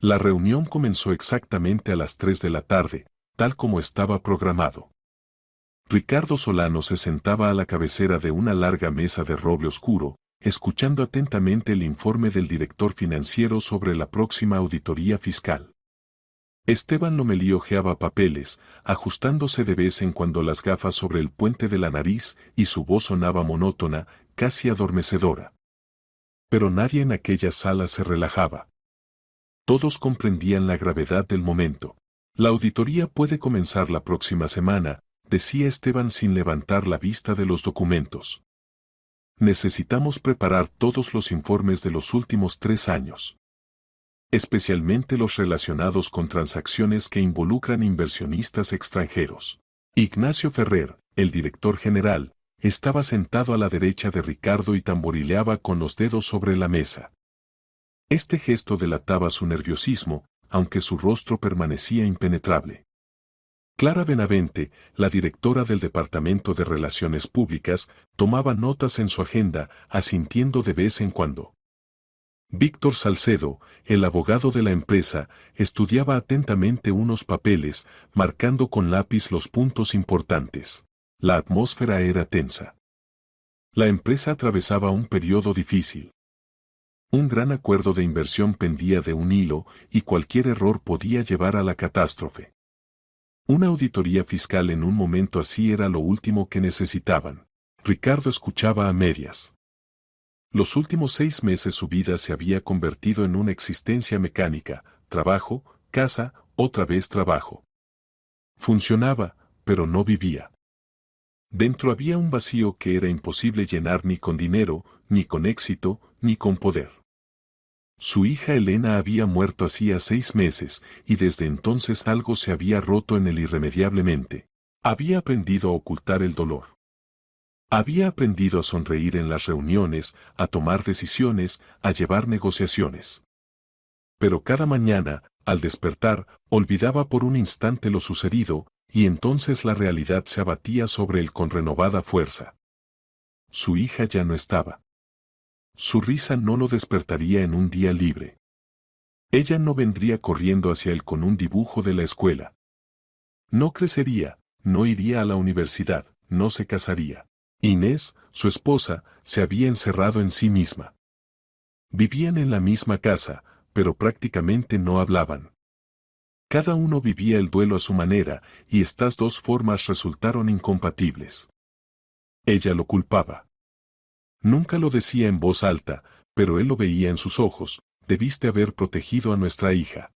La reunión comenzó exactamente a las 3 de la tarde, tal como estaba programado. Ricardo Solano se sentaba a la cabecera de una larga mesa de roble oscuro, escuchando atentamente el informe del director financiero sobre la próxima auditoría fiscal. Esteban Lomelí hojeaba papeles, ajustándose de vez en cuando las gafas sobre el puente de la nariz, y su voz sonaba monótona, casi adormecedora. Pero nadie en aquella sala se relajaba. Todos comprendían la gravedad del momento. La auditoría puede comenzar la próxima semana, decía Esteban sin levantar la vista de los documentos. Necesitamos preparar todos los informes de los últimos 3 años. Especialmente los relacionados con transacciones que involucran inversionistas extranjeros. Ignacio Ferrer, el director general, estaba sentado a la derecha de Ricardo y tamborileaba con los dedos sobre la mesa. Este gesto delataba su nerviosismo, aunque su rostro permanecía impenetrable. Clara Benavente, la directora del Departamento de Relaciones Públicas, tomaba notas en su agenda, asintiendo de vez en cuando. Víctor Salcedo, el abogado de la empresa, estudiaba atentamente unos papeles, marcando con lápiz los puntos importantes. La atmósfera era tensa. La empresa atravesaba un periodo difícil. Un gran acuerdo de inversión pendía de un hilo, y cualquier error podía llevar a la catástrofe. Una auditoría fiscal en un momento así era lo último que necesitaban. Ricardo escuchaba a medias. Los últimos 6 meses su vida se había convertido en una existencia mecánica: trabajo, casa, otra vez trabajo. Funcionaba, pero no vivía. Dentro había un vacío que era imposible llenar ni con dinero, ni con éxito, ni con poder. Su hija Elena había muerto hacía 6 meses, y desde entonces algo se había roto en él irremediablemente. Había aprendido a ocultar el dolor. Había aprendido a sonreír en las reuniones, a tomar decisiones, a llevar negociaciones. Pero cada mañana, al despertar, olvidaba por un instante lo sucedido, y entonces la realidad se abatía sobre él con renovada fuerza. Su hija ya no estaba. Su risa no lo despertaría en un día libre. Ella no vendría corriendo hacia él con un dibujo de la escuela. No crecería, no iría a la universidad, no se casaría. Inés, su esposa, se había encerrado en sí misma. Vivían en la misma casa, pero prácticamente no hablaban. Cada uno vivía el duelo a su manera, y estas dos formas resultaron incompatibles. Ella lo culpaba. Nunca lo decía en voz alta, pero él lo veía en sus ojos: debiste haber protegido a nuestra hija.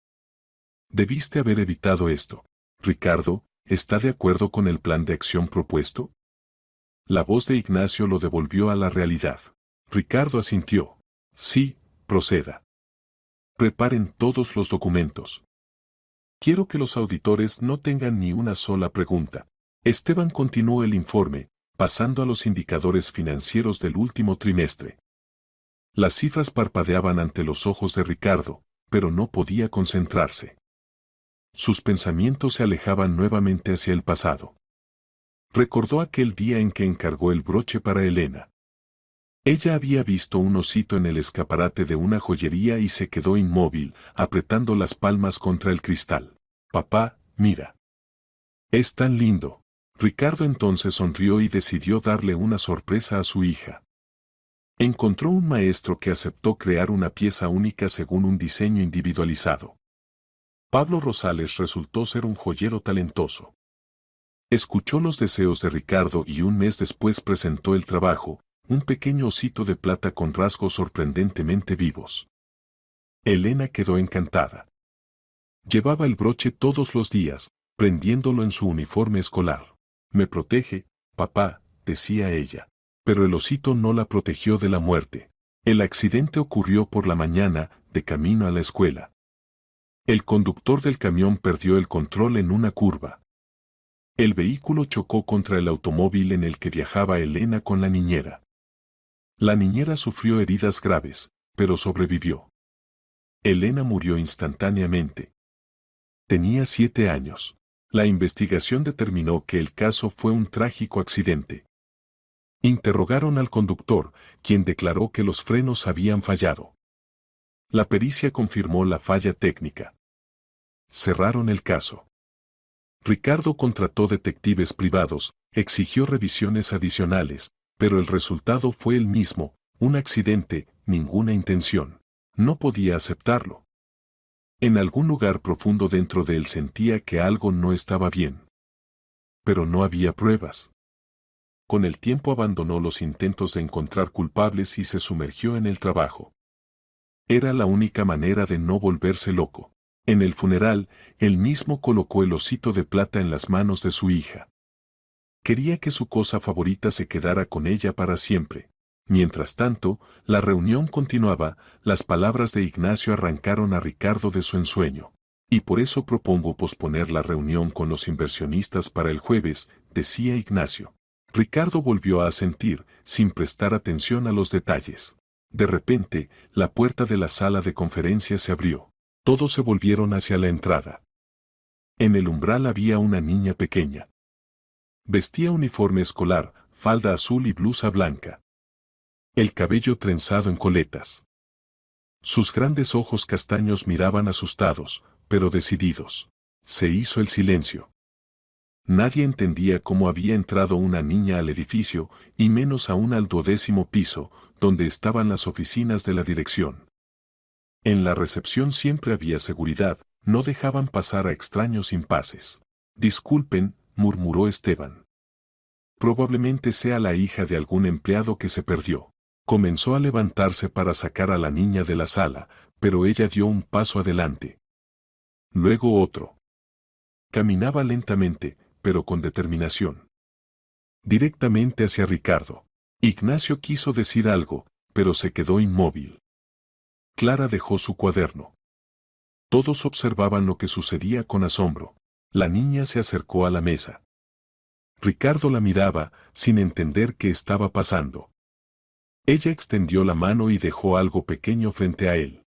Debiste haber evitado esto. Ricardo, ¿está de acuerdo con el plan de acción propuesto? La voz de Ignacio lo devolvió a la realidad. Ricardo asintió. Sí, proceda. Preparen todos los documentos. Quiero que los auditores no tengan ni una sola pregunta. Esteban continuó el informe, pasando a los indicadores financieros del último trimestre. Las cifras parpadeaban ante los ojos de Ricardo, pero no podía concentrarse. Sus pensamientos se alejaban nuevamente hacia el pasado. Recordó aquel día en que encargó el broche para Elena. Ella había visto un osito en el escaparate de una joyería y se quedó inmóvil, apretando las palmas contra el cristal. Papá, mira. Es tan lindo. Ricardo entonces sonrió y decidió darle una sorpresa a su hija. Encontró un maestro que aceptó crear una pieza única según un diseño individualizado. Pablo Rosales resultó ser un joyero talentoso. Escuchó los deseos de Ricardo y un mes después presentó el trabajo: un pequeño osito de plata con rasgos sorprendentemente vivos. Elena quedó encantada. Llevaba el broche todos los días, prendiéndolo en su uniforme escolar. Me protege, papá, decía ella. Pero el osito no la protegió de la muerte. El accidente ocurrió por la mañana, de camino a la escuela. El conductor del camión perdió el control en una curva. El vehículo chocó contra el automóvil en el que viajaba Elena con la niñera. La niñera sufrió heridas graves, pero sobrevivió. Elena murió instantáneamente. Tenía 7 años. La investigación determinó que el caso fue un trágico accidente. Interrogaron al conductor, quien declaró que los frenos habían fallado. La pericia confirmó la falla técnica. Cerraron el caso. Ricardo contrató detectives privados, exigió revisiones adicionales, pero el resultado fue el mismo, un accidente, ninguna intención. No podía aceptarlo. En algún lugar profundo dentro de él sentía que algo no estaba bien. Pero no había pruebas. Con el tiempo abandonó los intentos de encontrar culpables y se sumergió en el trabajo. Era la única manera de no volverse loco. En el funeral, él mismo colocó el osito de plata en las manos de su hija. Quería que su cosa favorita se quedara con ella para siempre. Mientras tanto, la reunión continuaba, las palabras de Ignacio arrancaron a Ricardo de su ensueño. Y por eso propongo posponer la reunión con los inversionistas para el jueves, decía Ignacio. Ricardo volvió a asentir, sin prestar atención a los detalles. De repente, la puerta de la sala de conferencias se abrió. Todos se volvieron hacia la entrada. En el umbral había una niña pequeña. Vestía uniforme escolar, falda azul y blusa blanca. El cabello trenzado en coletas. Sus grandes ojos castaños miraban asustados, pero decididos. Se hizo el silencio. Nadie entendía cómo había entrado una niña al edificio, y menos aún al 12º piso, donde estaban las oficinas de la dirección. En la recepción siempre había seguridad, no dejaban pasar a extraños impases. Disculpen, murmuró Esteban. Probablemente sea la hija de algún empleado que se perdió. Comenzó a levantarse para sacar a la niña de la sala, pero ella dio un paso adelante. Luego otro. Caminaba lentamente, pero con determinación. Directamente hacia Ricardo. Ignacio quiso decir algo, pero se quedó inmóvil. Clara dejó su cuaderno. Todos observaban lo que sucedía con asombro. La niña se acercó a la mesa. Ricardo la miraba, sin entender qué estaba pasando. Ella extendió la mano y dejó algo pequeño frente a él.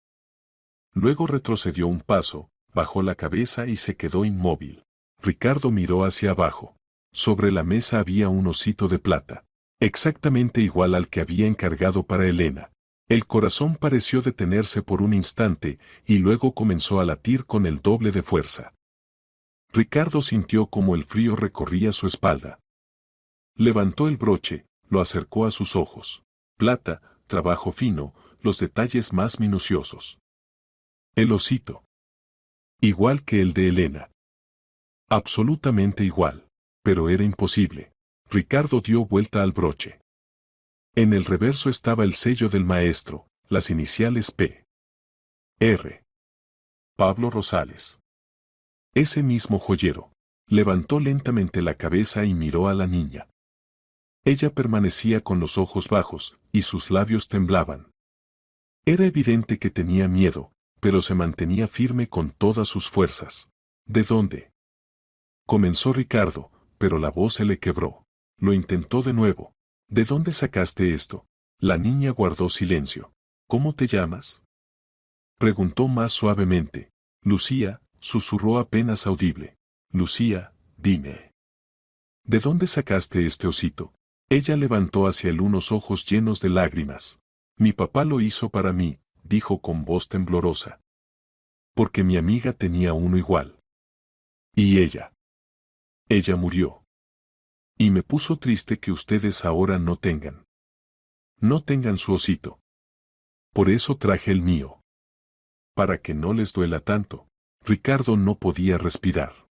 Luego retrocedió un paso, bajó la cabeza y se quedó inmóvil. Ricardo miró hacia abajo. Sobre la mesa había un osito de plata, exactamente igual al que había encargado para Elena. El corazón pareció detenerse por un instante y luego comenzó a latir con el doble de fuerza. Ricardo sintió como el frío recorría su espalda. Levantó el broche, lo acercó a sus ojos. Plata, trabajo fino, los detalles más minuciosos. El osito. Igual que el de Elena. Absolutamente igual. Pero era imposible. Ricardo dio vuelta al broche. En el reverso estaba el sello del maestro, las iniciales P. R. Pablo Rosales. Ese mismo joyero. Levantó lentamente la cabeza y miró a la niña. Ella permanecía con los ojos bajos, y sus labios temblaban. Era evidente que tenía miedo, pero se mantenía firme con todas sus fuerzas. ¿De dónde? Comenzó Ricardo, pero la voz se le quebró. Lo intentó de nuevo. ¿De dónde sacaste esto? La niña guardó silencio. ¿Cómo te llamas? Preguntó más suavemente. Lucía, susurró apenas audible. Lucía, dime. ¿De dónde sacaste este osito? Ella levantó hacia él unos ojos llenos de lágrimas. Mi papá lo hizo para mí, dijo con voz temblorosa. Porque mi amiga tenía uno igual. ¿Y ella? Ella murió. Y me puso triste que ustedes ahora no tengan. No tengan su osito. Por eso traje el mío. Para que no les duela tanto. Ricardo no podía respirar.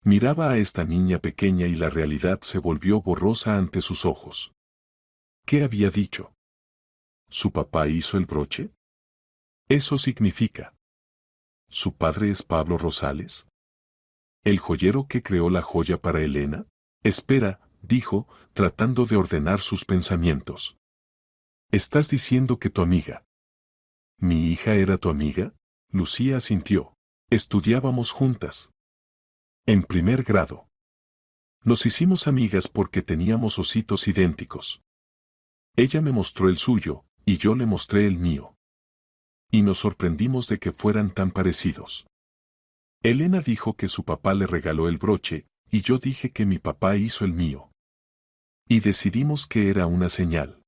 Miraba a esta niña pequeña y la realidad se volvió borrosa ante sus ojos. ¿Qué había dicho? ¿Su papá hizo el broche? Eso significa. ¿Su padre es Pablo Rosales? ¿El joyero que creó la joya para Elena? Espera, dijo, tratando de ordenar sus pensamientos. ¿Estás diciendo que tu amiga? ¿Mi hija era tu amiga? Lucía asintió. Estudiábamos juntas. En primer grado. Nos hicimos amigas porque teníamos ositos idénticos. Ella me mostró el suyo, y yo le mostré el mío. Y nos sorprendimos de que fueran tan parecidos. Elena dijo que su papá le regaló el broche, y yo dije que mi papá hizo el mío. Y decidimos que era una señal.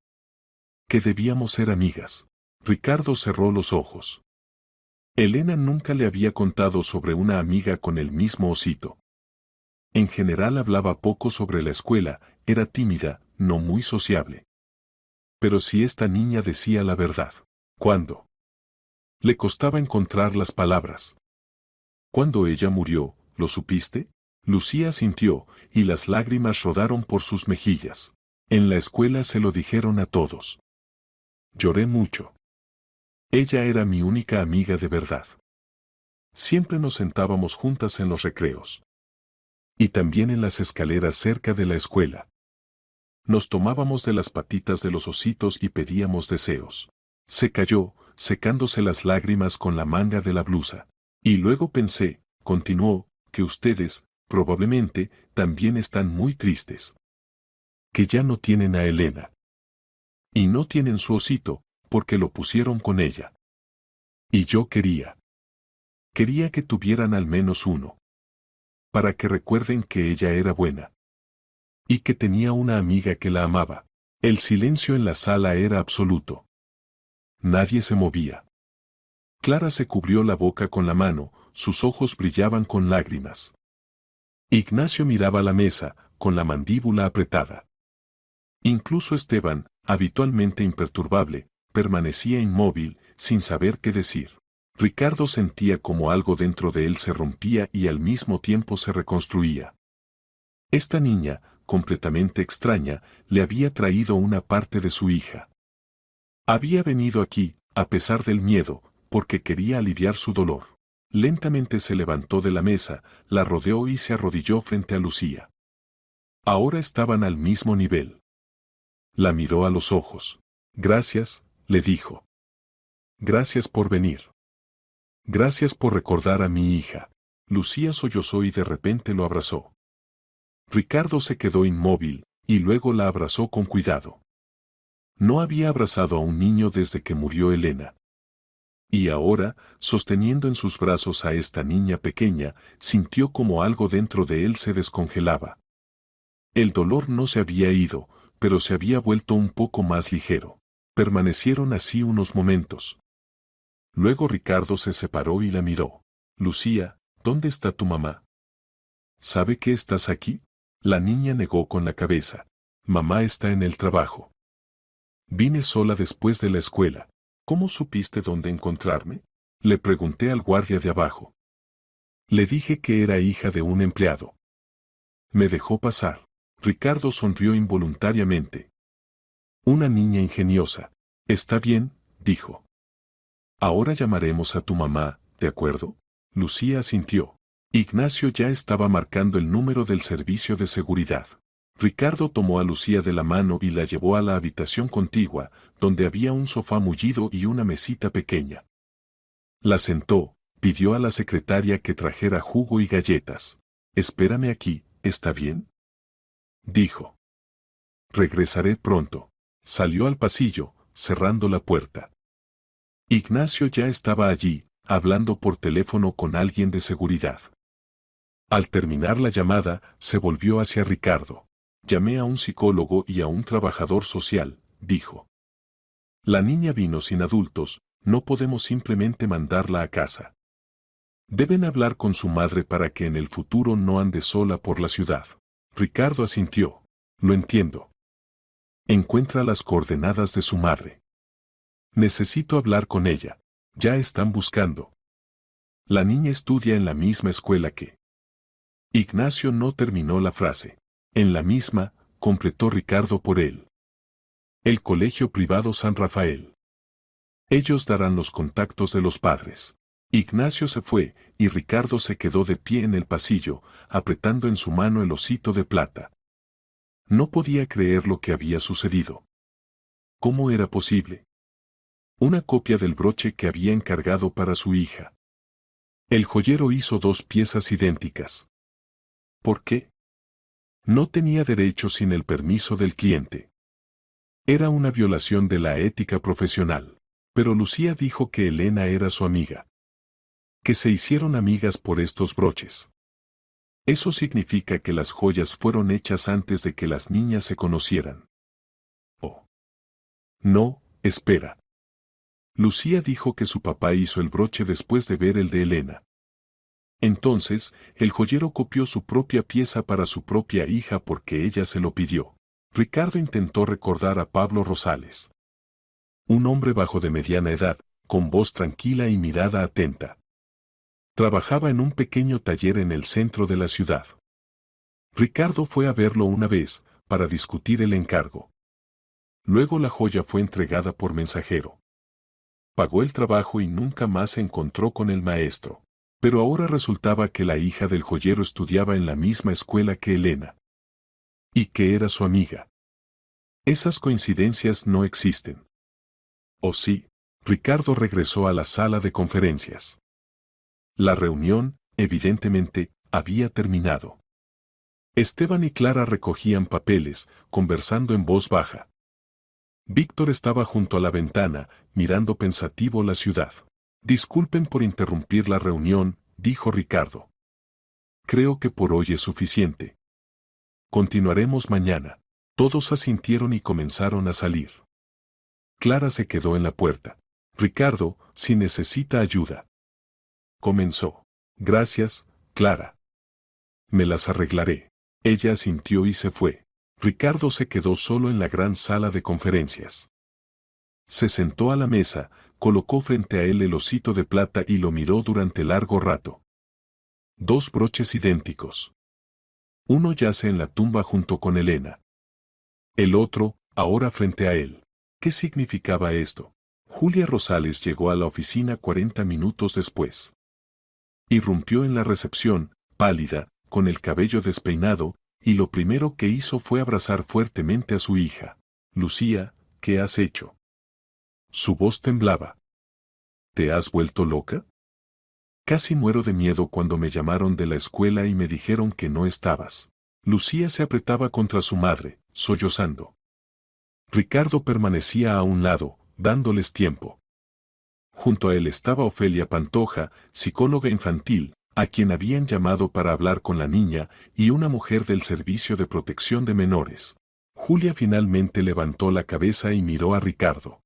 Que debíamos ser amigas. Ricardo cerró los ojos. Elena nunca le había contado sobre una amiga con el mismo osito. En general hablaba poco sobre la escuela, era tímida, no muy sociable. Pero si esta niña decía la verdad. ¿Cuándo? Le costaba encontrar las palabras. Cuando ella murió, ¿lo supiste? Lucía sintió, y las lágrimas rodaron por sus mejillas. En la escuela se lo dijeron a todos. Lloré mucho. Ella era mi única amiga de verdad. Siempre nos sentábamos juntas en los recreos. Y también en las escaleras cerca de la escuela. Nos tomábamos de las patitas de los ositos y pedíamos deseos. Se calló, secándose las lágrimas con la manga de la blusa. Y luego pensé, continuó, que ustedes, probablemente, también están muy tristes. Que ya no tienen a Elena. Y no tienen su osito, porque lo pusieron con ella. Y yo quería. Quería que tuvieran al menos uno. Para que recuerden que ella era buena. Y que tenía una amiga que la amaba. El silencio en la sala era absoluto. Nadie se movía. Clara se cubrió la boca con la mano, sus ojos brillaban con lágrimas. Ignacio miraba la mesa, con la mandíbula apretada. Incluso Esteban, habitualmente imperturbable, permanecía inmóvil, sin saber qué decir. Ricardo sentía como algo dentro de él se rompía y al mismo tiempo se reconstruía. Esta niña, completamente extraña, le había traído una parte de su hija. Había venido aquí, a pesar del miedo, porque quería aliviar su dolor. Lentamente se levantó de la mesa, la rodeó y se arrodilló frente a Lucía. Ahora estaban al mismo nivel. La miró a los ojos. Gracias, le dijo. Gracias por venir. Gracias por recordar a mi hija. Lucía sollozó y de repente lo abrazó. Ricardo se quedó inmóvil, y luego la abrazó con cuidado. No había abrazado a un niño desde que murió Elena. Y ahora, sosteniendo en sus brazos a esta niña pequeña, sintió como algo dentro de él se descongelaba. El dolor no se había ido, pero se había vuelto un poco más ligero. Permanecieron así unos momentos. Luego Ricardo se separó y la miró. Lucía, ¿dónde está tu mamá? ¿Sabe que estás aquí? La niña negó con la cabeza. Mamá está en el trabajo. Vine sola después de la escuela. ¿Cómo supiste dónde encontrarme? Le pregunté al guardia de abajo. Le dije que era hija de un empleado. Me dejó pasar. Ricardo sonrió involuntariamente. Una niña ingeniosa. Está bien, dijo. Ahora llamaremos a tu mamá, ¿de acuerdo? Lucía asintió. Ignacio ya estaba marcando el número del servicio de seguridad. Ricardo tomó a Lucía de la mano y la llevó a la habitación contigua, donde había un sofá mullido y una mesita pequeña. La sentó, pidió a la secretaria que trajera jugo y galletas. Espérame aquí, ¿está bien? Dijo. Regresaré pronto. Salió al pasillo, cerrando la puerta. Ignacio ya estaba allí, hablando por teléfono con alguien de seguridad. Al terminar la llamada, se volvió hacia Ricardo. Llamé a un psicólogo y a un trabajador social, dijo. La niña vino sin adultos, no podemos simplemente mandarla a casa. Deben hablar con su madre para que en el futuro no ande sola por la ciudad. Ricardo asintió. Lo entiendo. Encuentra las coordenadas de su madre. Necesito hablar con ella. Ya están buscando. La niña estudia en la misma escuela que... Ignacio no terminó la frase. En la misma, completó Ricardo por él. El Colegio Privado San Rafael. Ellos darán los contactos de los padres. Ignacio se fue, y Ricardo se quedó de pie en el pasillo, apretando en su mano el osito de plata. No podía creer lo que había sucedido. ¿Cómo era posible? Una copia del broche que había encargado para su hija. El joyero hizo 2 piezas idénticas. ¿Por qué? No tenía derecho sin el permiso del cliente. Era una violación de la ética profesional. Pero Lucía dijo que Elena era su amiga. Que se hicieron amigas por estos broches. Eso significa que las joyas fueron hechas antes de que las niñas se conocieran. Oh. No, espera. Lucía dijo que su papá hizo el broche después de ver el de Elena. Entonces, el joyero copió su propia pieza para su propia hija porque ella se lo pidió. Ricardo intentó recordar a Pablo Rosales. Un hombre bajo de mediana edad, con voz tranquila y mirada atenta. Trabajaba en un pequeño taller en el centro de la ciudad. Ricardo fue a verlo una vez, para discutir el encargo. Luego la joya fue entregada por mensajero. Pagó el trabajo y nunca más se encontró con el maestro. Pero ahora resultaba que la hija del joyero estudiaba en la misma escuela que Elena. Y que era su amiga. Esas coincidencias no existen. ¿O sí? Ricardo regresó a la sala de conferencias. La reunión, evidentemente, había terminado. Esteban y Clara recogían papeles, conversando en voz baja. Víctor estaba junto a la ventana, mirando pensativo la ciudad. Disculpen por interrumpir la reunión, dijo Ricardo. Creo que por hoy es suficiente. Continuaremos mañana. Todos asintieron y comenzaron a salir. Clara se quedó en la puerta. Ricardo, si necesita ayuda. Comenzó. Gracias, Clara. Me las arreglaré. Ella asintió y se fue. Ricardo se quedó solo en la gran sala de conferencias. Se sentó a la mesa, colocó frente a él el osito de plata y lo miró durante largo rato. Dos broches idénticos. Uno yace en la tumba junto con Elena. El otro, ahora frente a él. ¿Qué significaba esto? Julia Rosales llegó a la oficina 40 minutos después. Irrumpió en la recepción, pálida, con el cabello despeinado, y lo primero que hizo fue abrazar fuertemente a su hija. Lucía, ¿qué has hecho? Su voz temblaba. ¿Te has vuelto loca? Casi muero de miedo cuando me llamaron de la escuela y me dijeron que no estabas. Lucía se apretaba contra su madre, sollozando. Ricardo permanecía a un lado, dándoles tiempo. Junto a él estaba Ofelia Pantoja, psicóloga infantil, a quien habían llamado para hablar con la niña, y una mujer del Servicio de Protección de Menores. Julia finalmente levantó la cabeza y miró a Ricardo.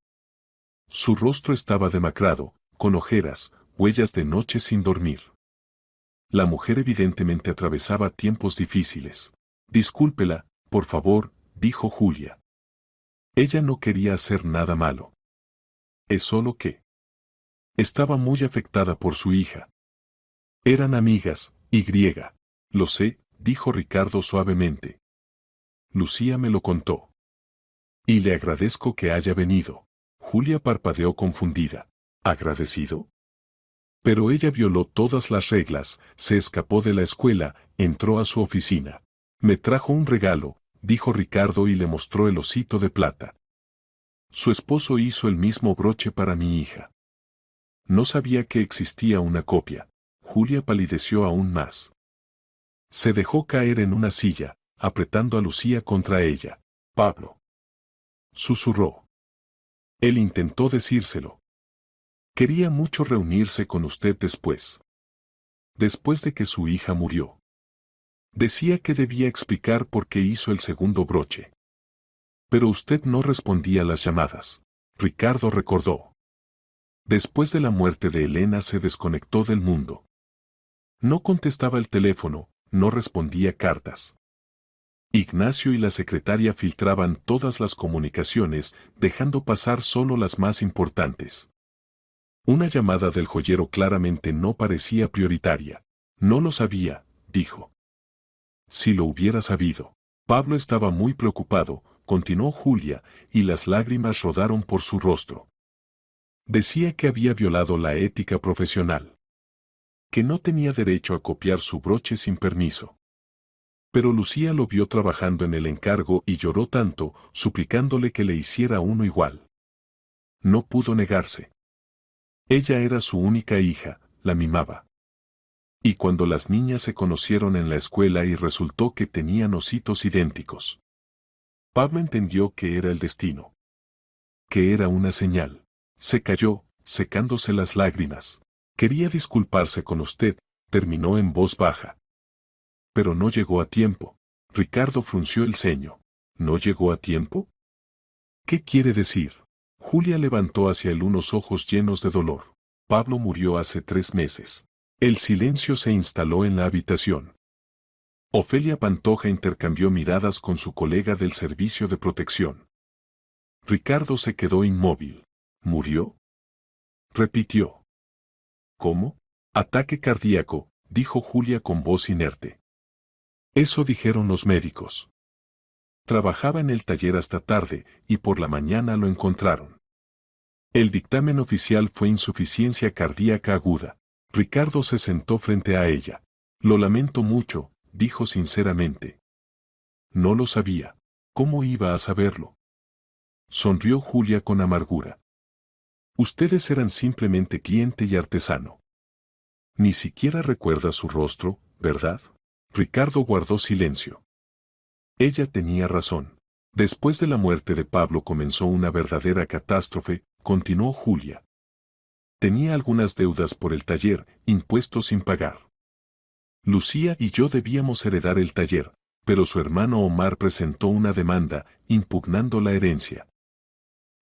Su rostro estaba demacrado, con ojeras, huellas de noche sin dormir. La mujer evidentemente atravesaba tiempos difíciles. Discúlpela, por favor, dijo Julia. Ella no quería hacer nada malo. Es solo que estaba muy afectada por su hija. Eran amigas, y. Lo sé, dijo Ricardo suavemente. Lucía me lo contó. Y le agradezco que haya venido. Julia parpadeó confundida. ¿Agradecido? Pero ella violó todas las reglas, se escapó de la escuela, entró a su oficina. Me trajo un regalo, dijo Ricardo y le mostró el osito de plata. Su esposo hizo el mismo broche para mi hija. No sabía que existía una copia. Julia palideció aún más. Se dejó caer en una silla, apretando a Lucía contra ella. Pablo. Susurró. Él intentó decírselo. Quería mucho reunirse con usted después. Después de que su hija murió. Decía que debía explicar por qué hizo el segundo broche. Pero usted no respondía a las llamadas. Ricardo recordó. Después de la muerte de Elena se desconectó del mundo. No contestaba el teléfono, no respondía cartas. Ignacio y la secretaria filtraban todas las comunicaciones, dejando pasar solo las más importantes. Una llamada del joyero claramente no parecía prioritaria. No lo sabía, dijo. Si lo hubiera sabido. Pablo estaba muy preocupado, continuó Julia, y las lágrimas rodaron por su rostro. Decía que había violado la ética profesional. Que no tenía derecho a copiar su broche sin permiso. Pero Lucía lo vio trabajando en el encargo y lloró tanto, suplicándole que le hiciera uno igual. No pudo negarse. Ella era su única hija, la mimaba. Y cuando las niñas se conocieron en la escuela y resultó que tenían ositos idénticos. Pablo entendió que era el destino. Que era una señal. Se calló, secándose las lágrimas. Quería disculparse con usted, terminó en voz baja. Pero no llegó a tiempo. Ricardo frunció el ceño. ¿No llegó a tiempo? ¿Qué quiere decir? Julia levantó hacia él unos ojos llenos de dolor. Pablo murió hace 3 meses. El silencio se instaló en la habitación. Ofelia Pantoja intercambió miradas con su colega del servicio de protección. Ricardo se quedó inmóvil. ¿Murió? Repitió. ¿Cómo? Ataque cardíaco, dijo Julia con voz inerte. Eso dijeron los médicos. Trabajaba en el taller hasta tarde y por la mañana lo encontraron. El dictamen oficial fue insuficiencia cardíaca aguda. Ricardo se sentó frente a ella. Lo lamento mucho, dijo sinceramente. No lo sabía. ¿Cómo iba a saberlo? Sonrió Julia con amargura. Ustedes eran simplemente cliente y artesano. Ni siquiera recuerda su rostro, ¿verdad? Ricardo guardó silencio. Ella tenía razón. Después de la muerte de Pablo comenzó una verdadera catástrofe, continuó Julia. Tenía algunas deudas por el taller, impuestos sin pagar. Lucía y yo debíamos heredar el taller, pero su hermano Omar presentó una demanda, impugnando la herencia.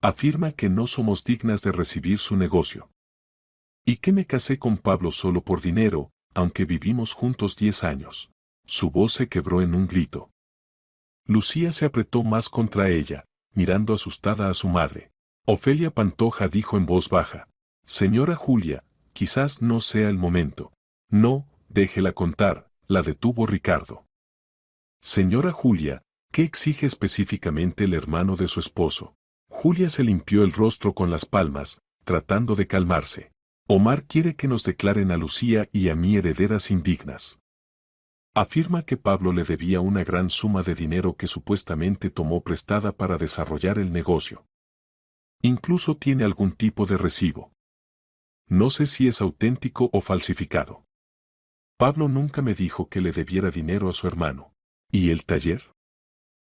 Afirma que no somos dignas de recibir su negocio. Y que me casé con Pablo solo por dinero, aunque vivimos juntos 10 años. Su voz se quebró en un grito. Lucía se apretó más contra ella, mirando asustada a su madre. Ofelia Pantoja dijo en voz baja. Señora Julia, quizás no sea el momento. No, déjela contar, la detuvo Ricardo. Señora Julia, ¿qué exige específicamente el hermano de su esposo? Julia se limpió el rostro con las palmas, tratando de calmarse. Omar quiere que nos declaren a Lucía y a mí herederas indignas. Afirma que Pablo le debía una gran suma de dinero que supuestamente tomó prestada para desarrollar el negocio. Incluso tiene algún tipo de recibo. No sé si es auténtico o falsificado. Pablo nunca me dijo que le debiera dinero a su hermano. ¿Y el taller?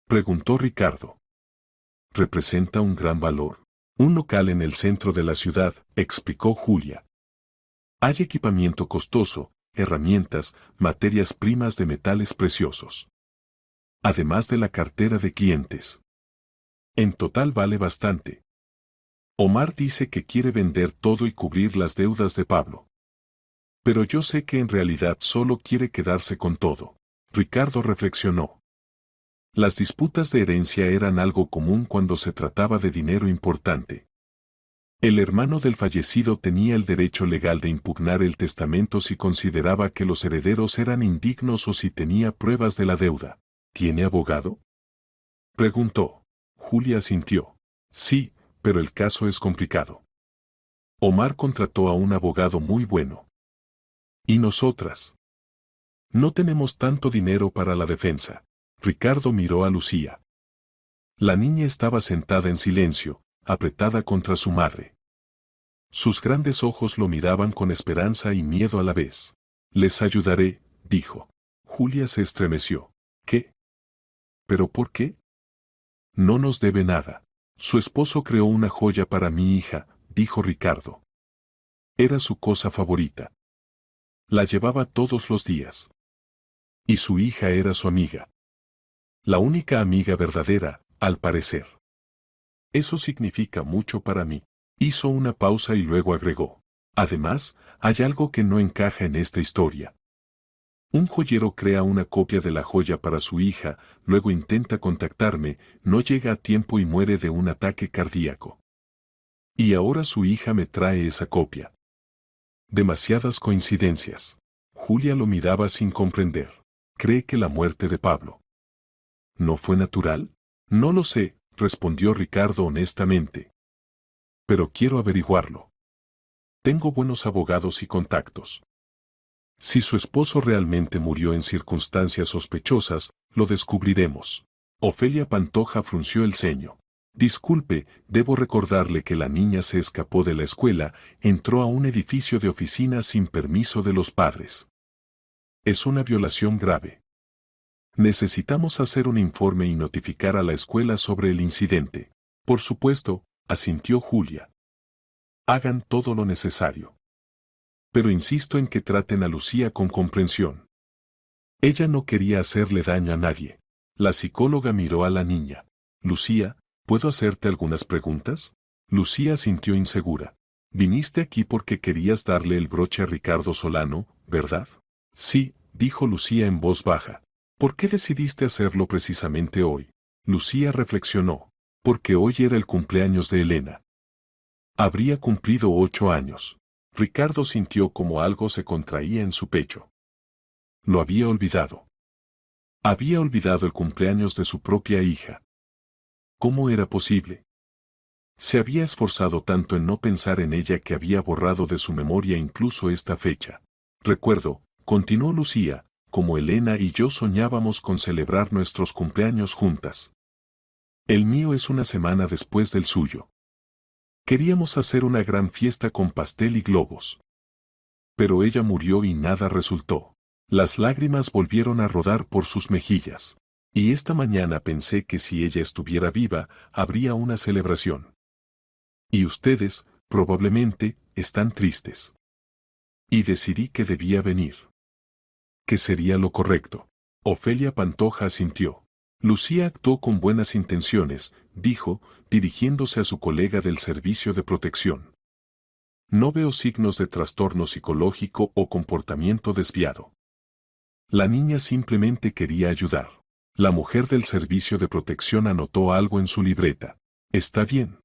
Preguntó Ricardo. Representa un gran valor. Un local en el centro de la ciudad, explicó Julia. Hay equipamiento costoso, herramientas, materias primas de metales preciosos. Además de la cartera de clientes. En total vale bastante. Omar dice que quiere vender todo y cubrir las deudas de Pablo. Pero yo sé que en realidad solo quiere quedarse con todo. Ricardo reflexionó. Las disputas de herencia eran algo común cuando se trataba de dinero importante. El hermano del fallecido tenía el derecho legal de impugnar el testamento si consideraba que los herederos eran indignos o si tenía pruebas de la deuda. ¿Tiene abogado? Preguntó. Julia asintió. Sí, pero el caso es complicado. Omar contrató a un abogado muy bueno. ¿Y nosotras? No tenemos tanto dinero para la defensa. Ricardo miró a Lucía. La niña estaba sentada en silencio, apretada contra su madre. Sus grandes ojos lo miraban con esperanza y miedo a la vez. Les ayudaré, dijo. Julia se estremeció. ¿Qué? ¿Pero por qué? No nos debe nada. Su esposo creó una joya para mi hija, dijo Ricardo. Era su cosa favorita. La llevaba todos los días. Y su hija era su amiga. La única amiga verdadera, al parecer. Eso significa mucho para mí. Hizo una pausa y luego agregó. Además, hay algo que no encaja en esta historia. Un joyero crea una copia de la joya para su hija, luego intenta contactarme, no llega a tiempo y muere de un ataque cardíaco. Y ahora su hija me trae esa copia. Demasiadas coincidencias. Julia lo miraba sin comprender. ¿Cree que la muerte de Pablo no fue natural? No lo sé, respondió Ricardo honestamente. Pero quiero averiguarlo. Tengo buenos abogados y contactos. Si su esposo realmente murió en circunstancias sospechosas, lo descubriremos. Ofelia Pantoja frunció el ceño. Disculpe, debo recordarle que la niña se escapó de la escuela, entró a un edificio de oficinas sin permiso de los padres. Es una violación grave. Necesitamos hacer un informe y notificar a la escuela sobre el incidente. Por supuesto, asintió Julia. Hagan todo lo necesario. Pero insisto en que traten a Lucía con comprensión. Ella no quería hacerle daño a nadie. La psicóloga miró a la niña. Lucía, ¿puedo hacerte algunas preguntas? Lucía sintió insegura. Viniste aquí porque querías darle el broche a Ricardo Solano, ¿verdad? Sí, dijo Lucía en voz baja. ¿Por qué decidiste hacerlo precisamente hoy? Lucía reflexionó. Porque hoy era el cumpleaños de Elena. Habría cumplido 8 años. Ricardo sintió como algo se contraía en su pecho. Lo había olvidado. Había olvidado el cumpleaños de su propia hija. ¿Cómo era posible? Se había esforzado tanto en no pensar en ella que había borrado de su memoria incluso esta fecha. Recuerdo, continuó Lucía, como Elena y yo soñábamos con celebrar nuestros cumpleaños juntas. El mío es una semana después del suyo. Queríamos hacer una gran fiesta con pastel y globos. Pero ella murió y nada resultó. Las lágrimas volvieron a rodar por sus mejillas. Y esta mañana pensé que si ella estuviera viva, habría una celebración. Y ustedes, probablemente, están tristes. Y decidí que debía venir. Que sería lo correcto. Ofelia Pantoja asintió. Lucía actuó con buenas intenciones, dijo, dirigiéndose a su colega del servicio de protección. No veo signos de trastorno psicológico o comportamiento desviado. La niña simplemente quería ayudar. La mujer del servicio de protección anotó algo en su libreta. Está bien.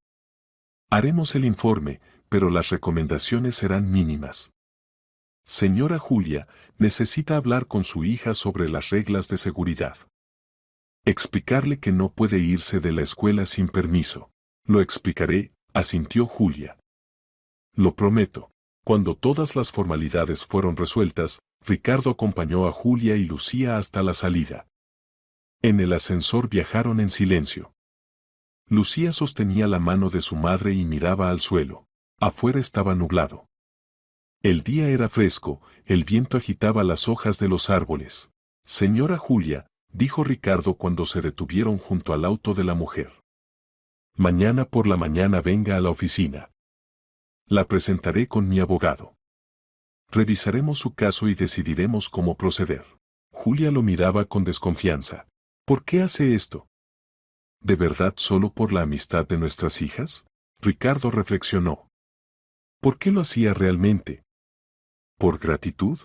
Haremos el informe, pero las recomendaciones serán mínimas. Señora Julia, necesita hablar con su hija sobre las reglas de seguridad. Explicarle que no puede irse de la escuela sin permiso. Lo explicaré, asintió Julia. Lo prometo. Cuando todas las formalidades fueron resueltas, Ricardo acompañó a Julia y Lucía hasta la salida. En el ascensor viajaron en silencio. Lucía sostenía la mano de su madre y miraba al suelo. Afuera estaba nublado. El día era fresco, el viento agitaba las hojas de los árboles. Señora Julia, dijo Ricardo cuando se detuvieron junto al auto de la mujer. Mañana por la mañana venga a la oficina. La presentaré con mi abogado. Revisaremos su caso y decidiremos cómo proceder. Julia lo miraba con desconfianza. ¿Por qué hace esto? ¿De verdad solo por la amistad de nuestras hijas? Ricardo reflexionó. ¿Por qué lo hacía realmente? ¿Por gratitud?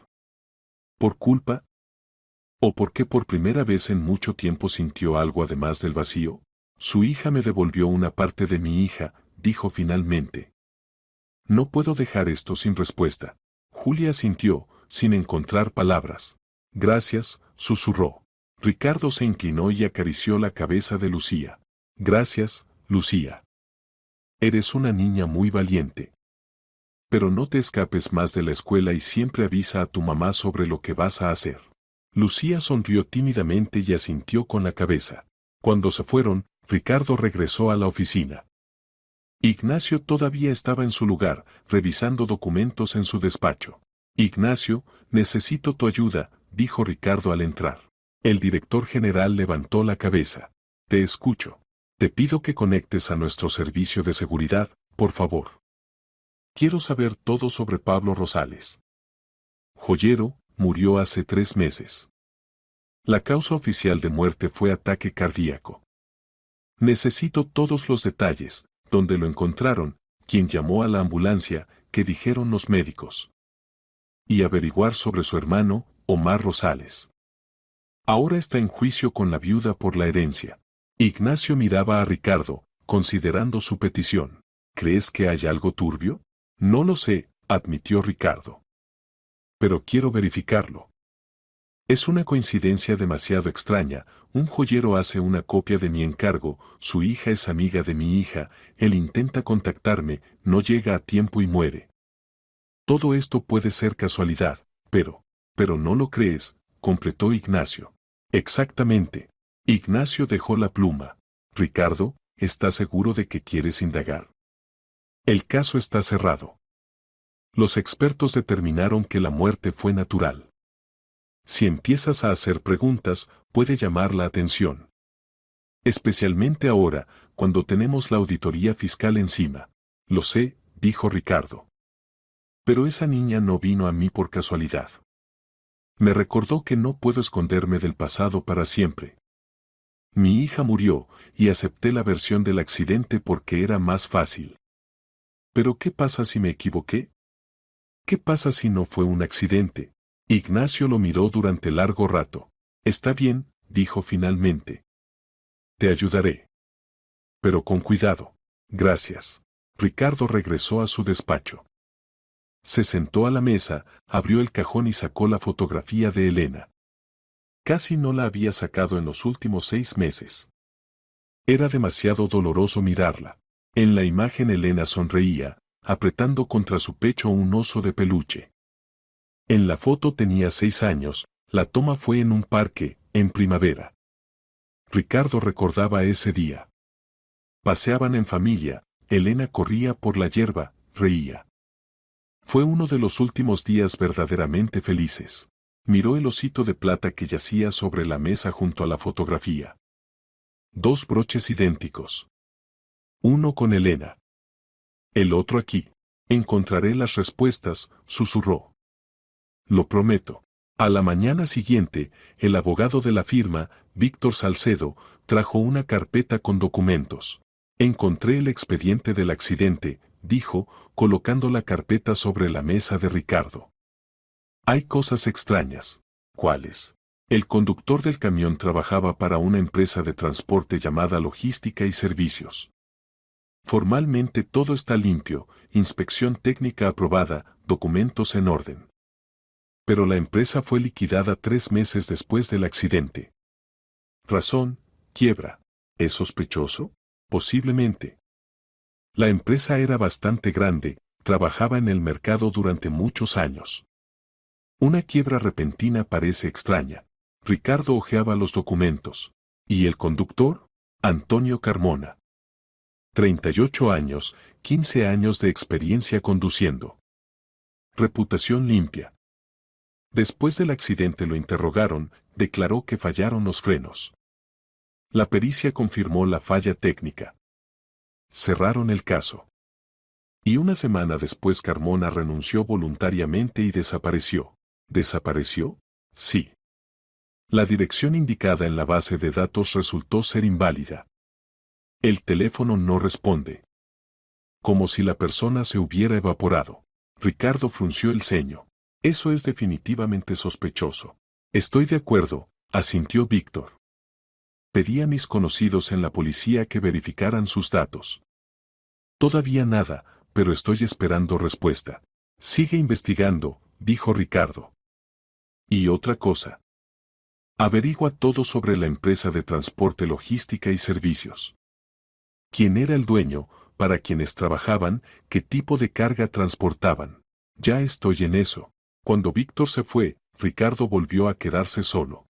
¿Por culpa? ¿O porque por primera vez en mucho tiempo sintió algo además del vacío? Su hija me devolvió una parte de mi hija, dijo finalmente. No puedo dejar esto sin respuesta. Julia asintió, sin encontrar palabras. Gracias, susurró. Ricardo se inclinó y acarició la cabeza de Lucía. Gracias, Lucía. Eres una niña muy valiente. Pero no te escapes más de la escuela y siempre avisa a tu mamá sobre lo que vas a hacer. Lucía sonrió tímidamente y asintió con la cabeza. Cuando se fueron, Ricardo regresó a la oficina. Ignacio todavía estaba en su lugar, revisando documentos en su despacho. Ignacio, necesito tu ayuda, dijo Ricardo al entrar. El director general levantó la cabeza. Te escucho. Te pido que conectes a nuestro servicio de seguridad, por favor. Quiero saber todo sobre Pablo Rosales. Joyero, murió hace 3 meses. La causa oficial de muerte fue ataque cardíaco. Necesito todos los detalles, dónde lo encontraron, quién llamó a la ambulancia, qué dijeron los médicos. Y averiguar sobre su hermano, Omar Rosales. Ahora está en juicio con la viuda por la herencia. Ignacio miraba a Ricardo, considerando su petición. ¿Crees que hay algo turbio? No lo sé, admitió Ricardo. Pero quiero verificarlo. Es una coincidencia demasiado extraña, un joyero hace una copia de mi encargo, su hija es amiga de mi hija, él intenta contactarme, no llega a tiempo y muere. Todo esto puede ser casualidad, pero no lo crees, completó Ignacio. Exactamente. Ignacio dejó la pluma. Ricardo, ¿estás seguro de que quieres indagar? El caso está cerrado. Los expertos determinaron que la muerte fue natural. Si empiezas a hacer preguntas, puede llamar la atención. Especialmente ahora, cuando tenemos la auditoría fiscal encima. Lo sé, dijo Ricardo. Pero esa niña no vino a mí por casualidad. Me recordó que no puedo esconderme del pasado para siempre. Mi hija murió, y acepté la versión del accidente porque era más fácil. ¿Pero qué pasa si me equivoqué? ¿Qué pasa si no fue un accidente? Ignacio lo miró durante largo rato. Está bien, dijo finalmente. Te ayudaré. Pero con cuidado. Gracias. Ricardo regresó a su despacho. Se sentó a la mesa, abrió el cajón y sacó la fotografía de Elena. Casi no la había sacado en los últimos 6 meses. Era demasiado doloroso mirarla. En la imagen Elena sonreía, apretando contra su pecho un oso de peluche. En la foto tenía 6 años, la toma fue en un parque, en primavera. Ricardo recordaba ese día. Paseaban en familia, Elena corría por la hierba, reía. Fue uno de los últimos días verdaderamente felices. Miró el osito de plata que yacía sobre la mesa junto a la fotografía. 2 broches idénticos. Uno con Elena. El otro aquí. Encontraré las respuestas, susurró. Lo prometo. A la mañana siguiente, el abogado de la firma, Víctor Salcedo, trajo una carpeta con documentos. Encontré el expediente del accidente, dijo, colocando la carpeta sobre la mesa de Ricardo. Hay cosas extrañas. ¿Cuáles? El conductor del camión trabajaba para una empresa de transporte llamada Logística y Servicios. Formalmente todo está limpio, inspección técnica aprobada, documentos en orden. Pero la empresa fue liquidada 3 meses después del accidente. Razón, quiebra. ¿Es sospechoso? Posiblemente. La empresa era bastante grande, trabajaba en el mercado durante muchos años. Una quiebra repentina parece extraña. Ricardo hojeaba los documentos. ¿Y el conductor? Antonio Carmona. 38 años, 15 años de experiencia conduciendo. Reputación limpia. Después del accidente lo interrogaron, declaró que fallaron los frenos. La pericia confirmó la falla técnica. Cerraron el caso. Y una semana después Carmona renunció voluntariamente y desapareció. ¿Desapareció? Sí. La dirección indicada en la base de datos resultó ser inválida. El teléfono no responde. Como si la persona se hubiera evaporado. Ricardo frunció el ceño. Eso es definitivamente sospechoso. Estoy de acuerdo, asintió Víctor. Pedí a mis conocidos en la policía que verificaran sus datos. Todavía nada, pero estoy esperando respuesta. Sigue investigando, dijo Ricardo. Y otra cosa. Averigua todo sobre la empresa de transporte logística y servicios. ¿Quién era el dueño, para quienes trabajaban, qué tipo de carga transportaban? Ya estoy en eso. Cuando Víctor se fue, Ricardo volvió a quedarse solo.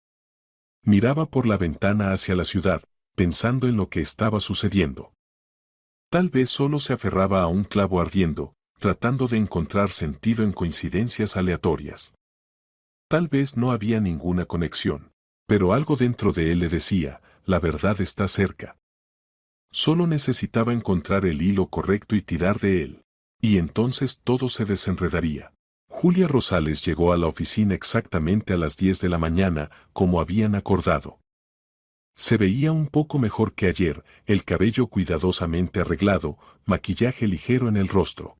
Miraba por la ventana hacia la ciudad, pensando en lo que estaba sucediendo. Tal vez solo se aferraba a un clavo ardiendo, tratando de encontrar sentido en coincidencias aleatorias. Tal vez no había ninguna conexión, pero algo dentro de él le decía, la verdad está cerca. Solo necesitaba encontrar el hilo correcto y tirar de él. Y entonces todo se desenredaría. Julia Rosales llegó a la oficina exactamente a las 10 de la mañana, como habían acordado. Se veía un poco mejor que ayer, el cabello cuidadosamente arreglado, maquillaje ligero en el rostro.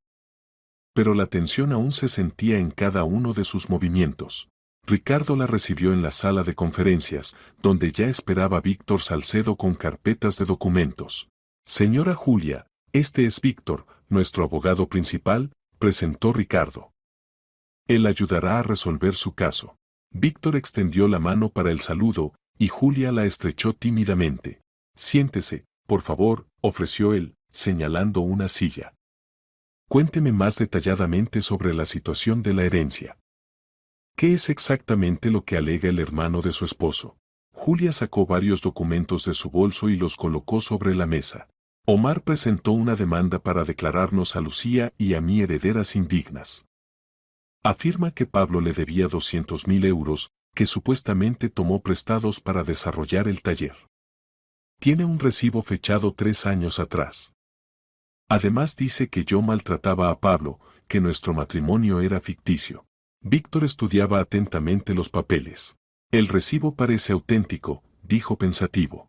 Pero la tensión aún se sentía en cada uno de sus movimientos. Ricardo la recibió en la sala de conferencias, donde ya esperaba Víctor Salcedo con carpetas de documentos. Señora Julia, este es Víctor, nuestro abogado principal, presentó Ricardo. Él ayudará a resolver su caso. Víctor extendió la mano para el saludo, y Julia la estrechó tímidamente. Siéntese, por favor, ofreció él, señalando una silla. Cuénteme más detalladamente sobre la situación de la herencia. ¿Qué es exactamente lo que alega el hermano de su esposo? Julia sacó varios documentos de su bolso y los colocó sobre la mesa. Omar presentó una demanda para declararnos a Lucía y a mí herederas indignas. Afirma que Pablo le debía 200.000 euros, que supuestamente tomó prestados para desarrollar el taller. Tiene un recibo fechado 3 años atrás. Además dice que yo maltrataba a Pablo, que nuestro matrimonio era ficticio. Víctor estudiaba atentamente los papeles. El recibo parece auténtico, dijo pensativo.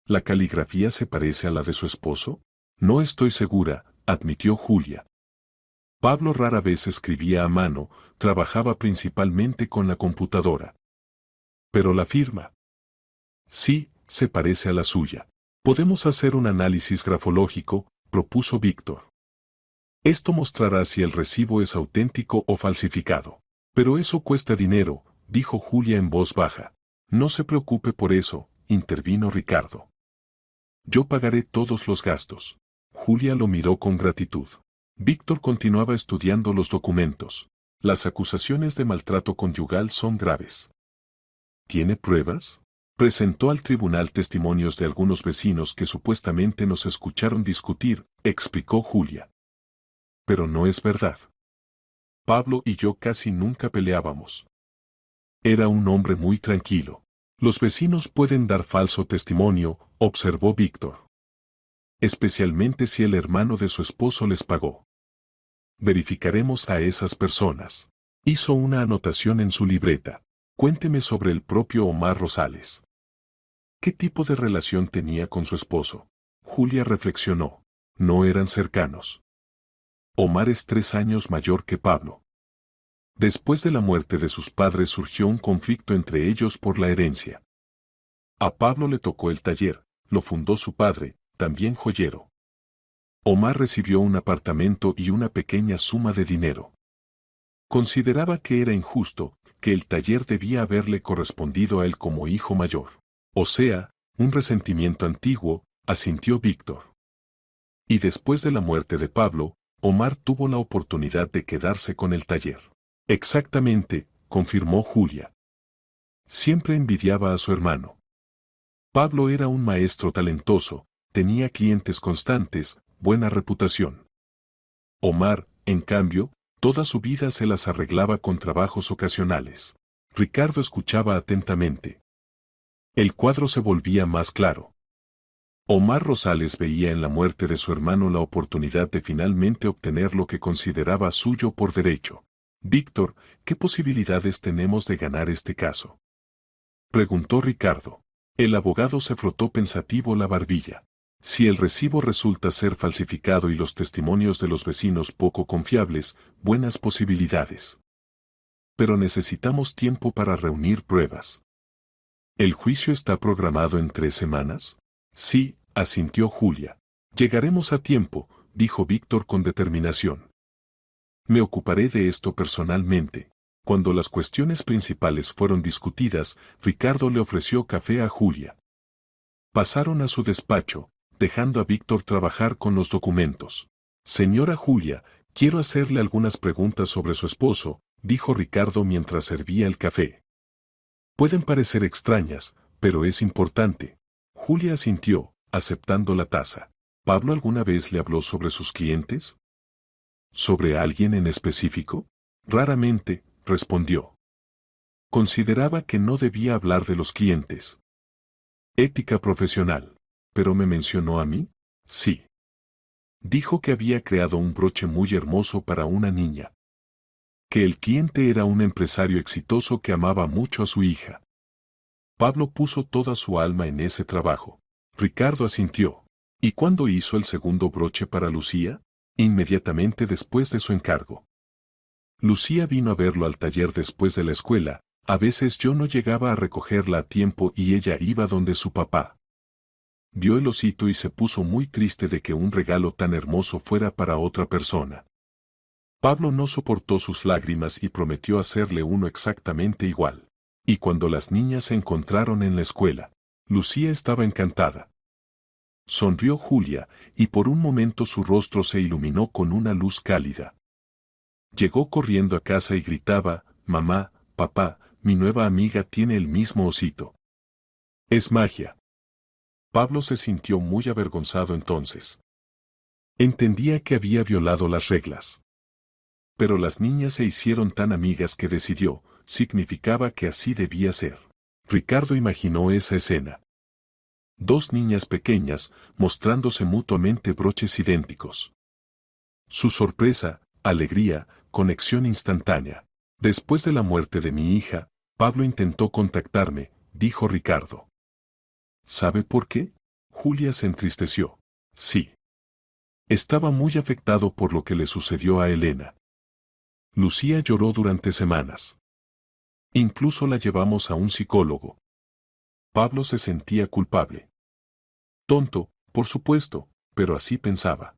¿La caligrafía se parece a la de su esposo? No estoy segura, admitió Julia. Pablo rara vez escribía a mano, trabajaba principalmente con la computadora. Pero la firma. Sí, se parece a la suya. Podemos hacer un análisis grafológico, propuso Víctor. Esto mostrará si el recibo es auténtico o falsificado. Pero eso cuesta dinero, dijo Julia en voz baja. No se preocupe por eso, intervino Ricardo. Yo pagaré todos los gastos. Julia lo miró con gratitud. Víctor continuaba estudiando los documentos. Las acusaciones de maltrato conyugal son graves. ¿Tiene pruebas? Presentó al tribunal testimonios de algunos vecinos que supuestamente nos escucharon discutir, explicó Julia. Pero no es verdad. Pablo y yo casi nunca peleábamos. Era un hombre muy tranquilo. Los vecinos pueden dar falso testimonio, observó Víctor. Especialmente si el hermano de su esposo les pagó. Verificaremos a esas personas. Hizo una anotación en su libreta. Cuénteme sobre el propio Omar Rosales. ¿Qué tipo de relación tenía con su esposo? Julia reflexionó. No eran cercanos. Omar es 3 años mayor que Pablo. Después de la muerte de sus padres surgió un conflicto entre ellos por la herencia. A Pablo le tocó el taller, lo fundó su padre, también joyero. Omar recibió un apartamento y una pequeña suma de dinero. Consideraba que era injusto, que el taller debía haberle correspondido a él como hijo mayor. O sea, un resentimiento antiguo, asintió Víctor. Y después de la muerte de Pablo, Omar tuvo la oportunidad de quedarse con el taller. Exactamente, confirmó Julia. Siempre envidiaba a su hermano. Pablo era un maestro talentoso, tenía clientes constantes, buena reputación. Omar, en cambio, toda su vida se las arreglaba con trabajos ocasionales. Ricardo escuchaba atentamente. El cuadro se volvía más claro. Omar Rosales veía en la muerte de su hermano la oportunidad de finalmente obtener lo que consideraba suyo por derecho. Víctor, ¿qué posibilidades tenemos de ganar este caso? Preguntó Ricardo. El abogado se frotó pensativo la barbilla. Si el recibo resulta ser falsificado y los testimonios de los vecinos poco confiables, buenas posibilidades. Pero necesitamos tiempo para reunir pruebas. ¿El juicio está programado en 3 semanas? Sí, asintió Julia. Llegaremos a tiempo, dijo Víctor con determinación. Me ocuparé de esto personalmente. Cuando las cuestiones principales fueron discutidas, Ricardo le ofreció café a Julia. Pasaron a su despacho, dejando a Víctor trabajar con los documentos. Señora Julia, quiero hacerle algunas preguntas sobre su esposo, dijo Ricardo mientras servía el café. Pueden parecer extrañas, pero es importante. Julia asintió, aceptando la taza. ¿Pablo alguna vez le habló sobre sus clientes? ¿Sobre alguien en específico? Raramente, respondió. Consideraba que no debía hablar de los clientes. Ética profesional. ¿Pero me mencionó a mí? Sí. Dijo que había creado un broche muy hermoso para una niña. Que el cliente era un empresario exitoso que amaba mucho a su hija. Pablo puso toda su alma en ese trabajo. Ricardo asintió. ¿Y cuándo hizo el segundo broche para Lucía? Inmediatamente después de su encargo. Lucía vino a verlo al taller después de la escuela, a veces yo no llegaba a recogerla a tiempo y ella iba donde su papá. Vio el osito y se puso muy triste de que un regalo tan hermoso fuera para otra persona. Pablo no soportó sus lágrimas y prometió hacerle uno exactamente igual. Y cuando las niñas se encontraron en la escuela, Lucía estaba encantada. Sonrió Julia, y por un momento su rostro se iluminó con una luz cálida. Llegó corriendo a casa y gritaba, «Mamá, papá, mi nueva amiga tiene el mismo osito». Es magia. Pablo se sintió muy avergonzado entonces. Entendía que había violado las reglas. Pero las niñas se hicieron tan amigas que decidió, significaba que así debía ser. Ricardo imaginó esa escena. 2 niñas pequeñas, mostrándose mutuamente broches idénticos. Su sorpresa, alegría, conexión instantánea. Después de la muerte de mi hija, Pablo intentó contactarme, dijo Ricardo. ¿Sabe por qué? Julia se entristeció. Sí. Estaba muy afectado por lo que le sucedió a Elena. Lucía lloró durante semanas. Incluso la llevamos a un psicólogo. Pablo se sentía culpable. Tonto, por supuesto, pero así pensaba.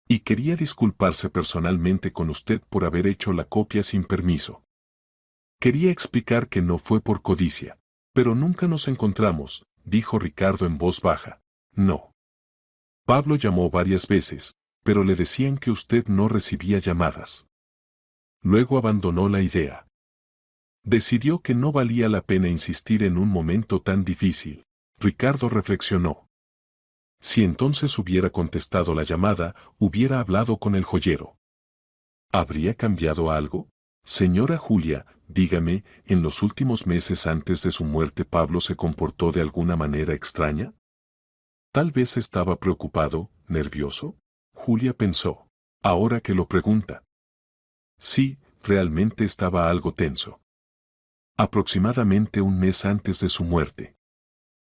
Y quería disculparse personalmente con usted por haber hecho la copia sin permiso. Quería explicar que no fue por codicia. Pero nunca nos encontramos, dijo Ricardo en voz baja. No. Pablo llamó varias veces, pero le decían que usted no recibía llamadas. Luego abandonó la idea. Decidió que no valía la pena insistir en un momento tan difícil. Ricardo reflexionó. Si entonces hubiera contestado la llamada, hubiera hablado con el joyero. ¿Habría cambiado algo? Señora Julia, dígame, ¿en los últimos meses antes de su muerte Pablo se comportó de alguna manera extraña? Tal vez estaba preocupado, nervioso. Julia pensó. Ahora que lo pregunta. Sí, realmente estaba algo tenso. Aproximadamente un mes antes de su muerte.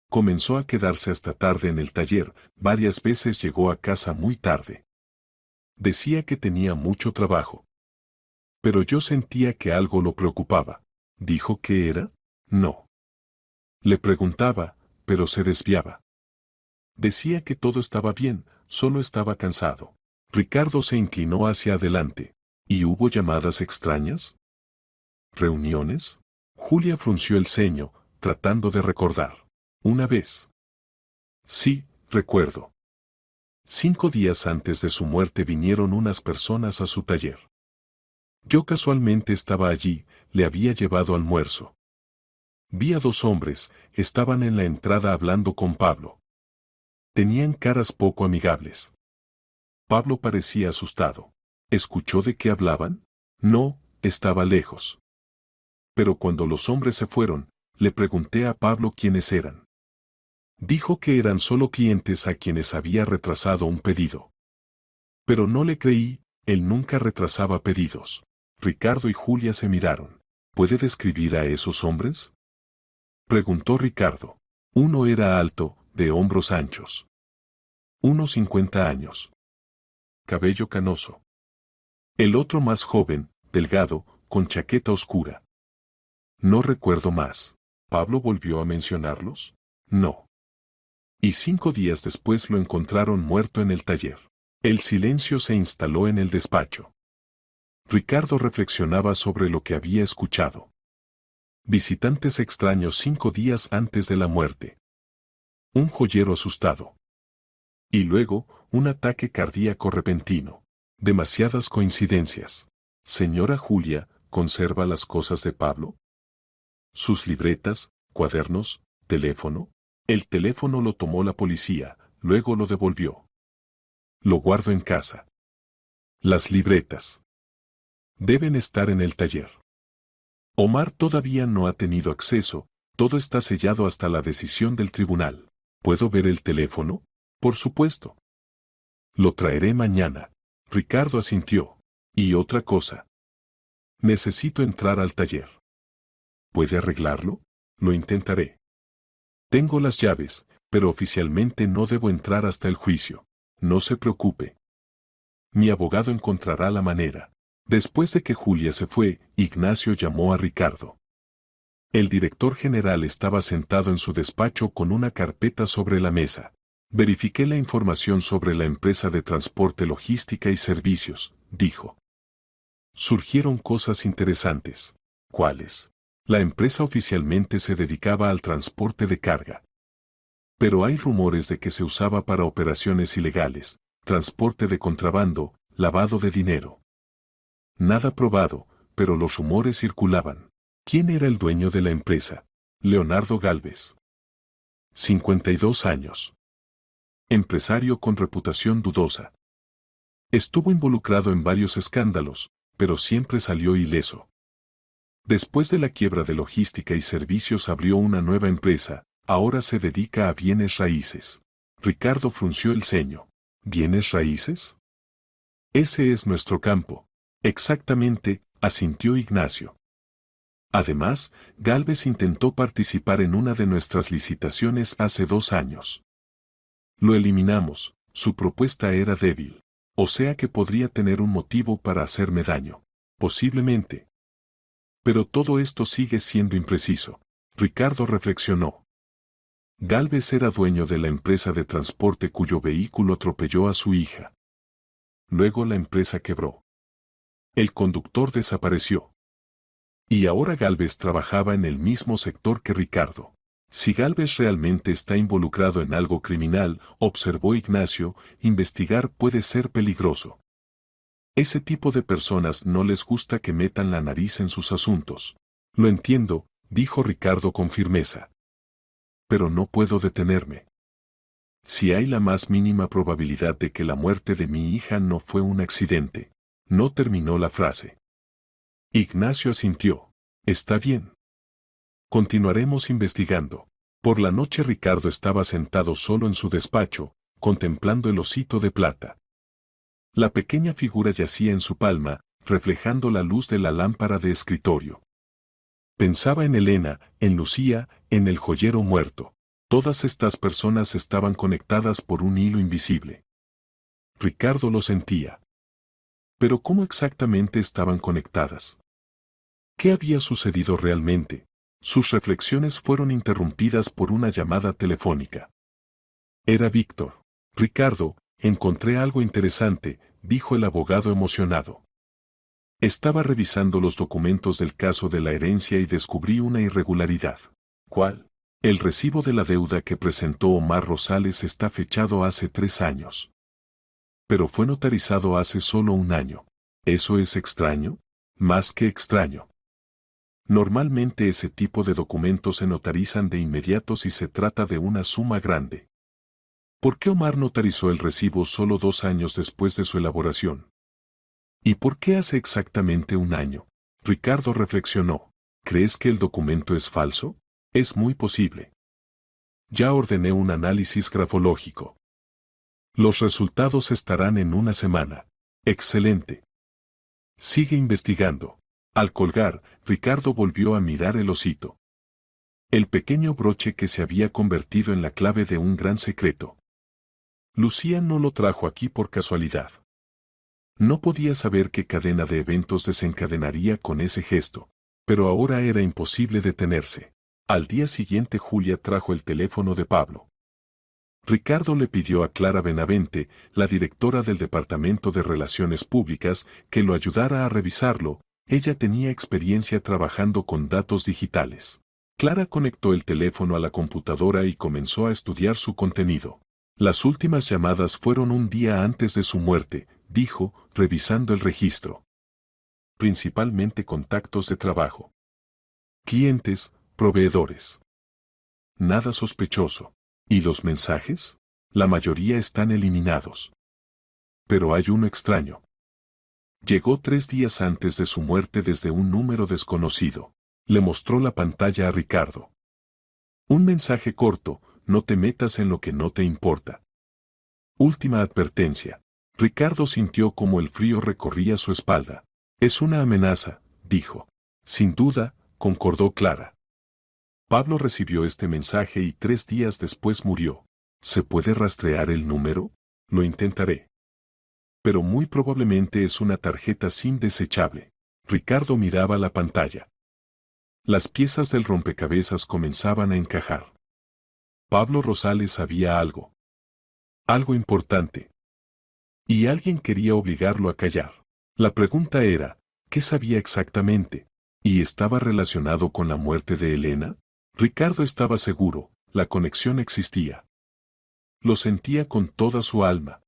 Comenzó a quedarse hasta tarde en el taller, varias veces llegó a casa muy tarde. Decía que tenía mucho trabajo. Pero yo sentía que algo lo preocupaba. ¿Dijo qué era? No. Le preguntaba, pero se desviaba. Decía que todo estaba bien, solo estaba cansado. Ricardo se inclinó hacia adelante. ¿Y hubo llamadas extrañas? ¿Reuniones? Julia frunció el ceño, tratando de recordar. Una vez. Sí, recuerdo. 5 días antes de su muerte vinieron unas personas a su taller. Yo casualmente estaba allí, le había llevado almuerzo. Vi a 2 hombres, estaban en la entrada hablando con Pablo. Tenían caras poco amigables. Pablo parecía asustado. ¿Escuchó de qué hablaban? No, estaba lejos. Pero cuando los hombres se fueron, le pregunté a Pablo quiénes eran. Dijo que eran solo clientes a quienes había retrasado un pedido. Pero no le creí, él nunca retrasaba pedidos. Ricardo y Julia se miraron. ¿Puede describir a esos hombres? Preguntó Ricardo. Uno era alto, de hombros anchos. Unos 50 años. Cabello canoso. El otro más joven, delgado, con chaqueta oscura. No recuerdo más. ¿Pablo volvió a mencionarlos? No. Y 5 días después lo encontraron muerto en el taller. El silencio se instaló en el despacho. Ricardo reflexionaba sobre lo que había escuchado. Visitantes extraños 5 días antes de la muerte. Un joyero asustado. Y luego, un ataque cardíaco repentino. Demasiadas coincidencias. Señora Julia, ¿conserva las cosas de Pablo? Sus libretas, cuadernos, teléfono. El teléfono lo tomó la policía, luego lo devolvió. Lo guardo en casa. Las libretas deben estar en el taller. Omar todavía no ha tenido acceso, todo está sellado hasta la decisión del tribunal. ¿Puedo ver el teléfono? Por supuesto. Lo traeré mañana. Ricardo asintió. Y otra cosa. Necesito entrar al taller. ¿Puede arreglarlo? Lo intentaré. Tengo las llaves, pero oficialmente no debo entrar hasta el juicio. No se preocupe. Mi abogado encontrará la manera. Después de que Julia se fue, Ignacio llamó a Ricardo. El director general estaba sentado en su despacho con una carpeta sobre la mesa. Verifiqué la información sobre la empresa de transporte, logística y servicios, dijo. Surgieron cosas interesantes. ¿Cuáles? La empresa oficialmente se dedicaba al transporte de carga. Pero hay rumores de que se usaba para operaciones ilegales, transporte de contrabando, lavado de dinero. Nada probado, pero los rumores circulaban. ¿Quién era el dueño de la empresa? Leonardo Gálvez. 52 años. Empresario con reputación dudosa. Estuvo involucrado en varios escándalos, pero siempre salió ileso. Después de la quiebra de logística y servicios abrió una nueva empresa, ahora se dedica a bienes raíces. Ricardo frunció el ceño. ¿Bienes raíces? Ese es nuestro campo. Exactamente, asintió Ignacio. Además, Gálvez intentó participar en una de nuestras licitaciones hace 2 años. Lo eliminamos, Su propuesta era débil. O sea que podría tener un motivo para hacerme daño. Posiblemente. Pero todo esto sigue siendo impreciso. Ricardo reflexionó. Gálvez era dueño de la empresa de transporte cuyo vehículo atropelló a su hija. Luego la empresa quebró. El conductor desapareció. Y ahora Gálvez trabajaba en el mismo sector que Ricardo. Si Gálvez realmente está involucrado en algo criminal, observó Ignacio, investigar puede ser peligroso. Ese tipo de personas no les gusta que metan la nariz en sus asuntos. Lo entiendo, dijo Ricardo con firmeza. Pero no puedo detenerme. Si hay la más mínima probabilidad de que la muerte de mi hija no fue un accidente. No terminó la frase. Ignacio asintió. Está bien. Continuaremos investigando. Por la noche Ricardo estaba sentado solo en su despacho, contemplando el osito de plata. La pequeña figura yacía en su palma, reflejando la luz de la lámpara de escritorio. Pensaba en Elena, en Lucía, en el joyero muerto. Todas estas personas estaban conectadas por un hilo invisible. Ricardo lo sentía. Pero ¿cómo exactamente estaban conectadas? ¿Qué había sucedido realmente? Sus reflexiones fueron interrumpidas por una llamada telefónica. Era Víctor. Ricardo, encontré algo interesante, dijo el abogado emocionado. Estaba revisando los documentos del caso de la herencia y descubrí una irregularidad. ¿Cuál? El recibo de la deuda que presentó Omar Rosales está fechado hace 3 años. Pero fue notarizado hace solo 1 año. ¿Eso es extraño? Más que extraño. Normalmente ese tipo de documentos se notarizan de inmediato si se trata de una suma grande. ¿Por qué Omar notarizó el recibo solo 2 años después de su elaboración? ¿Y por qué hace exactamente 1 año? Ricardo reflexionó. ¿Crees que el documento es falso? Es muy posible. Ya ordené un análisis grafológico. Los resultados estarán en 1 semana. Excelente. Sigue investigando. Al colgar, Ricardo volvió a mirar el osito. El pequeño broche que se había convertido en la clave de un gran secreto. Lucía no lo trajo aquí por casualidad. No podía saber qué cadena de eventos desencadenaría con ese gesto, pero ahora era imposible detenerse. Al día siguiente Julia trajo el teléfono de Pablo. Ricardo le pidió a Clara Benavente, la directora del Departamento de Relaciones Públicas, que lo ayudara a revisarlo. Ella tenía experiencia trabajando con datos digitales. Clara conectó el teléfono a la computadora y comenzó a estudiar su contenido. Las últimas llamadas fueron un día antes de su muerte, dijo, revisando el registro. Principalmente contactos de trabajo. Clientes, proveedores. Nada sospechoso. ¿Y los mensajes? La mayoría están eliminados. Pero hay uno extraño. Llegó 3 días antes de su muerte desde un número desconocido. Le mostró la pantalla a Ricardo. Un mensaje corto, no te metas en lo que no te importa. Última advertencia. Ricardo sintió como el frío recorría su espalda. Es una amenaza, dijo. Sin duda, concordó Clara. Pablo recibió este mensaje y 3 días después murió. ¿Se puede rastrear el número? Lo intentaré. Pero muy probablemente es una tarjeta SIM desechable. Ricardo miraba la pantalla. Las piezas del rompecabezas comenzaban a encajar. Pablo Rosales sabía algo. Algo importante. Y alguien quería obligarlo a callar. La pregunta era, ¿qué sabía exactamente? ¿Y estaba relacionado con la muerte de Elena? Ricardo estaba seguro, la conexión existía. Lo sentía con toda su alma.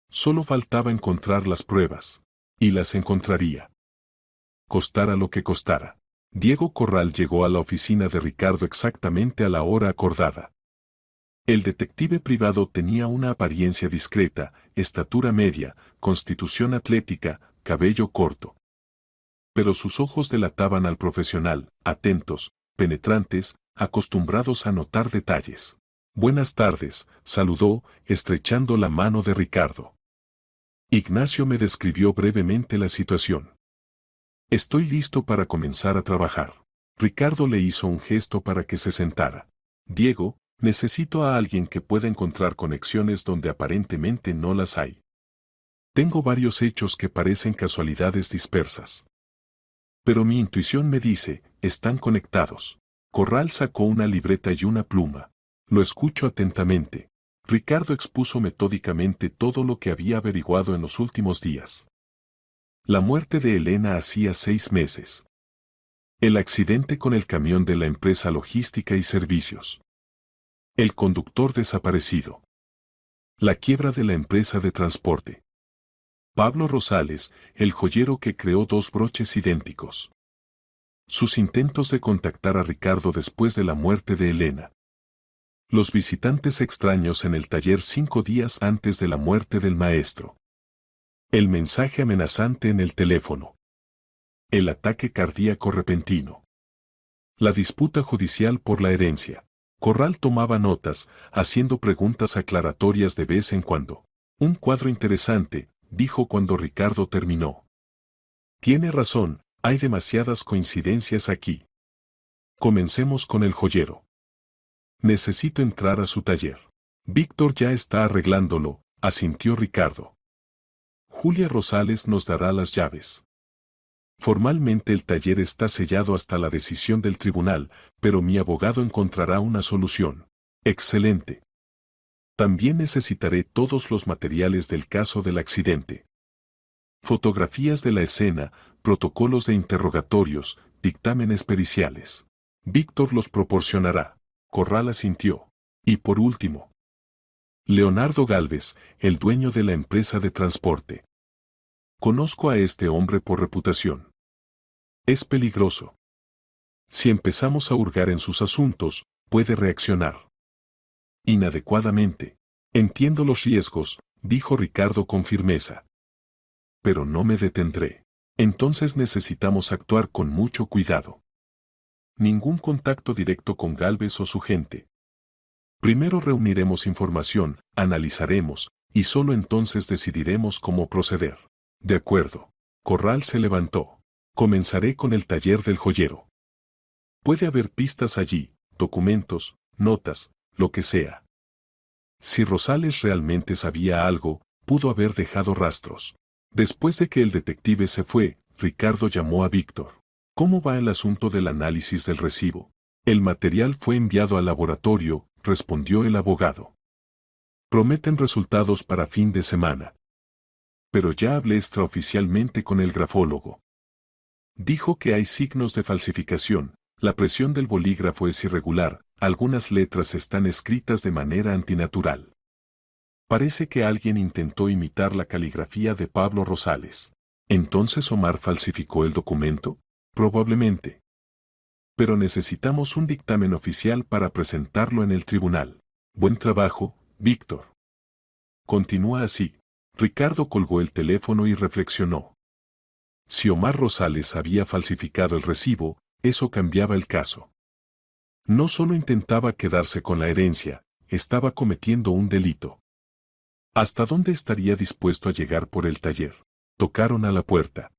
Solo faltaba encontrar las pruebas. Y las encontraría. Costara lo que costara. Diego Corral llegó a la oficina de Ricardo exactamente a la hora acordada. El detective privado tenía una apariencia discreta, estatura media, constitución atlética, cabello corto. Pero sus ojos delataban al profesional, atentos, penetrantes, acostumbrados a notar detalles. Buenas tardes, saludó, estrechando la mano de Ricardo. Ignacio me describió brevemente la situación. Estoy listo para comenzar a trabajar. Ricardo le hizo un gesto para que se sentara. Diego, Necesito a alguien que pueda encontrar conexiones donde aparentemente no las hay. Tengo varios hechos que parecen casualidades dispersas. Pero mi intuición me dice, están conectados. Corral sacó una libreta y una pluma. Lo escucho atentamente. Ricardo expuso metódicamente todo lo que había averiguado en los últimos días. La muerte de Elena hacía 6 meses. El accidente con el camión de la empresa logística y servicios. El conductor desaparecido. La quiebra de la empresa de transporte. Pablo Rosales, el joyero que creó 2 broches idénticos. Sus intentos de contactar a Ricardo después de la muerte de Elena. Los visitantes extraños en el taller 5 días antes de la muerte del maestro. El mensaje amenazante en el teléfono. El ataque cardíaco repentino. La disputa judicial por la herencia. Corral tomaba notas, haciendo preguntas aclaratorias de vez en cuando. Un cuadro interesante, dijo cuando Ricardo terminó. Tiene razón, hay demasiadas coincidencias aquí. Comencemos con el joyero. Necesito entrar a su taller. Víctor ya está arreglándolo, asintió Ricardo. Julia Rosales nos dará las llaves. Formalmente el taller está sellado hasta la decisión del tribunal, pero mi abogado encontrará una solución. Excelente. También necesitaré todos los materiales del caso del accidente. Fotografías de la escena, protocolos de interrogatorios, dictámenes periciales. Víctor los proporcionará. Corral asintió. Y por último, Leonardo Gálvez, el dueño de la empresa de transporte. Conozco a este hombre por reputación. Es peligroso. Si empezamos a hurgar en sus asuntos, puede reaccionar inadecuadamente. Entiendo los riesgos, dijo Ricardo con firmeza. Pero no me detendré. Entonces necesitamos actuar con mucho cuidado. Ningún contacto directo con Gálvez o su gente. Primero reuniremos información, analizaremos, y solo entonces decidiremos cómo proceder. De acuerdo. Corral se levantó. Comenzaré con el taller del joyero. Puede haber pistas allí, documentos, notas, lo que sea. Si Rosales realmente sabía algo, pudo haber dejado rastros. Después de que el detective se fue, Ricardo llamó a Víctor. ¿Cómo va el asunto del análisis del recibo? El material fue enviado al laboratorio, respondió el abogado. Prometen resultados para fin de semana. Pero ya hablé extraoficialmente con el grafólogo. Dijo que hay signos de falsificación, la presión del bolígrafo es irregular, algunas letras están escritas de manera antinatural. Parece que alguien intentó imitar la caligrafía de Pablo Rosales. ¿Entonces Omar falsificó el documento? Probablemente. Pero necesitamos un dictamen oficial para presentarlo en el tribunal. Buen trabajo, Víctor. Continúa así. Ricardo colgó el teléfono y reflexionó. Si Omar Rosales había falsificado el recibo, eso cambiaba el caso. No solo intentaba quedarse con la herencia, estaba cometiendo un delito. ¿Hasta dónde estaría dispuesto a llegar por el taller? Tocaron a la puerta.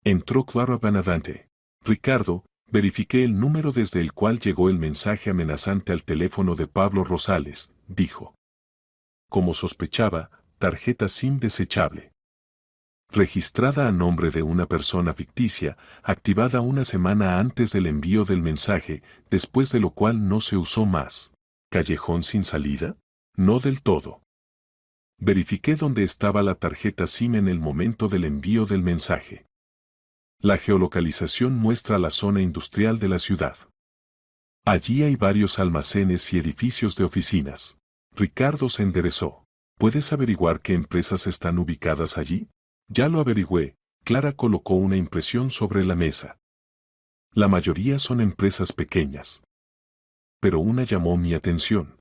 Entró Clara Benavente. Ricardo, verifiqué el número desde el cual llegó el mensaje amenazante al teléfono de Pablo Rosales, dijo. Como sospechaba, tarjeta SIM desechable. Registrada a nombre de una persona ficticia, activada una semana antes del envío del mensaje, después de lo cual no se usó más. ¿Callejón sin salida? No del todo. Verifiqué dónde estaba la tarjeta SIM en el momento del envío del mensaje. La geolocalización muestra la zona industrial de la ciudad. Allí hay varios almacenes y edificios de oficinas. Ricardo se enderezó. ¿Puedes averiguar qué empresas están ubicadas allí? Ya lo averigüé. Clara colocó una impresión sobre la mesa. La mayoría son empresas pequeñas. Pero una llamó mi atención.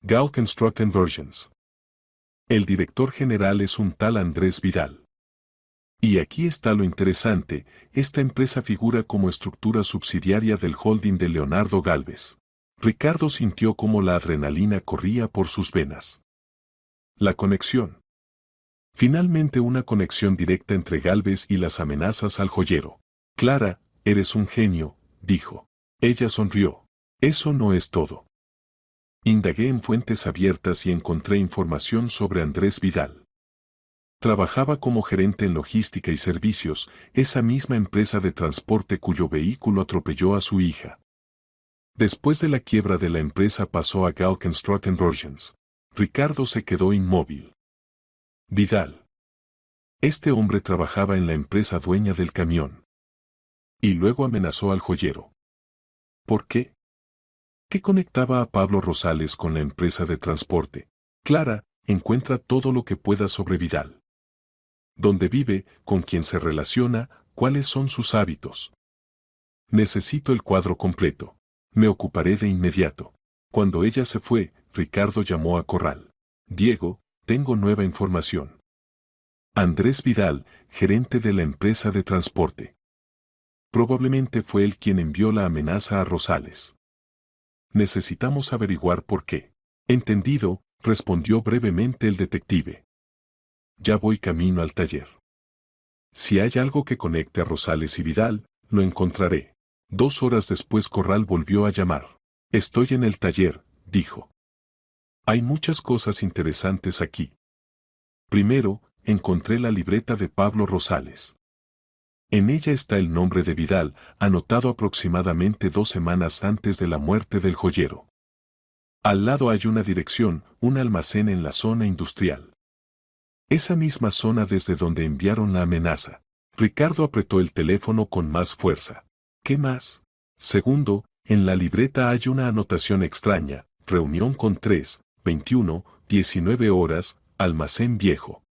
Gal Construct Conversions. El director general es un tal Andrés Vidal. Y aquí está lo interesante, esta empresa figura como estructura subsidiaria del holding de Leonardo Gálvez. Ricardo sintió como la adrenalina corría por sus venas. La conexión. Finalmente una conexión directa entre Gálvez y las amenazas al joyero. Clara, eres un genio, dijo. Ella sonrió. Eso no es todo. Indagué en fuentes abiertas y encontré información sobre Andrés Vidal. Trabajaba como gerente en logística y servicios, esa misma empresa de transporte cuyo vehículo atropelló a su hija. Después de la quiebra de la empresa pasó a Galkenstraten Rogens. Ricardo se quedó inmóvil. Vidal. Este hombre trabajaba en la empresa dueña del camión. Y luego amenazó al joyero. ¿Por qué? ¿Qué conectaba a Pablo Rosales con la empresa de transporte? Clara, encuentra todo lo que pueda sobre Vidal. ¿Dónde vive? ¿Con quién se relaciona? ¿Cuáles son sus hábitos? Necesito el cuadro completo. Me ocuparé de inmediato. Cuando ella se fue, Ricardo llamó a Corral. Diego, tengo nueva información. Andrés Vidal, gerente de la empresa de transporte. Probablemente fue él quien envió la amenaza a Rosales. Necesitamos averiguar por qué. Entendido, respondió brevemente el detective. Ya voy camino al taller. Si hay algo que conecte a Rosales y Vidal, lo encontraré. 2 horas después Corral volvió a llamar. Estoy en el taller, dijo. Hay muchas cosas interesantes aquí. Primero, encontré la libreta de Pablo Rosales. En ella está el nombre de Vidal, anotado aproximadamente 2 semanas antes de la muerte del joyero. Al lado hay una dirección, un almacén en la zona industrial. Esa misma zona desde donde enviaron la amenaza. Ricardo apretó el teléfono con más fuerza. ¿Qué más? Segundo, en la libreta hay una anotación extraña, reunión con 3, 21, 19 horas, almacén viejo.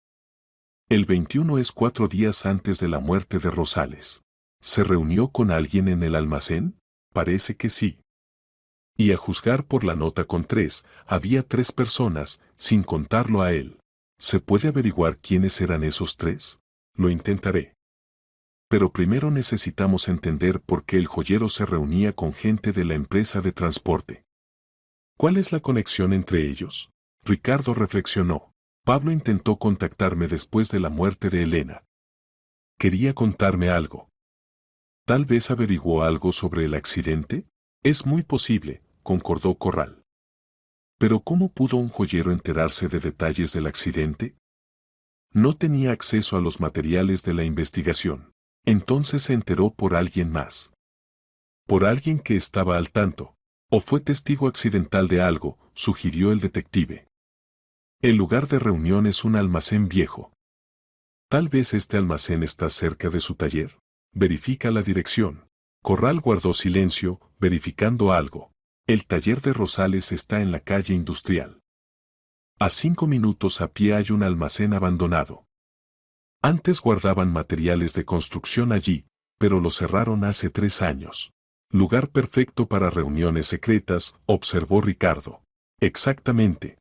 El 21 es 4 días antes de la muerte de Rosales. ¿Se reunió con alguien en el almacén? Parece que sí. Y a juzgar por la nota con 3, había 3 personas, sin contarlo a él. ¿Se puede averiguar quiénes eran esos 3? Lo intentaré. Pero primero necesitamos entender por qué el joyero se reunía con gente de la empresa de transporte. ¿Cuál es la conexión entre ellos? Ricardo reflexionó. Pablo intentó contactarme después de la muerte de Elena. Quería contarme algo. ¿Tal vez averiguó algo sobre el accidente? Es muy posible, concordó Corral. Pero ¿cómo pudo un joyero enterarse de detalles del accidente? No tenía acceso a los materiales de la investigación. Entonces se enteró por alguien más. Por alguien que estaba al tanto. O fue testigo accidental de algo, sugirió el detective. El lugar de reunión es un almacén viejo. Tal vez este almacén está cerca de su taller. Verifica la dirección. Corral guardó silencio, verificando algo. El taller de Rosales está en la calle industrial. A 5 minutos a pie hay un almacén abandonado. Antes guardaban materiales de construcción allí, pero lo cerraron hace 3 años. Lugar perfecto para reuniones secretas, observó Ricardo. Exactamente.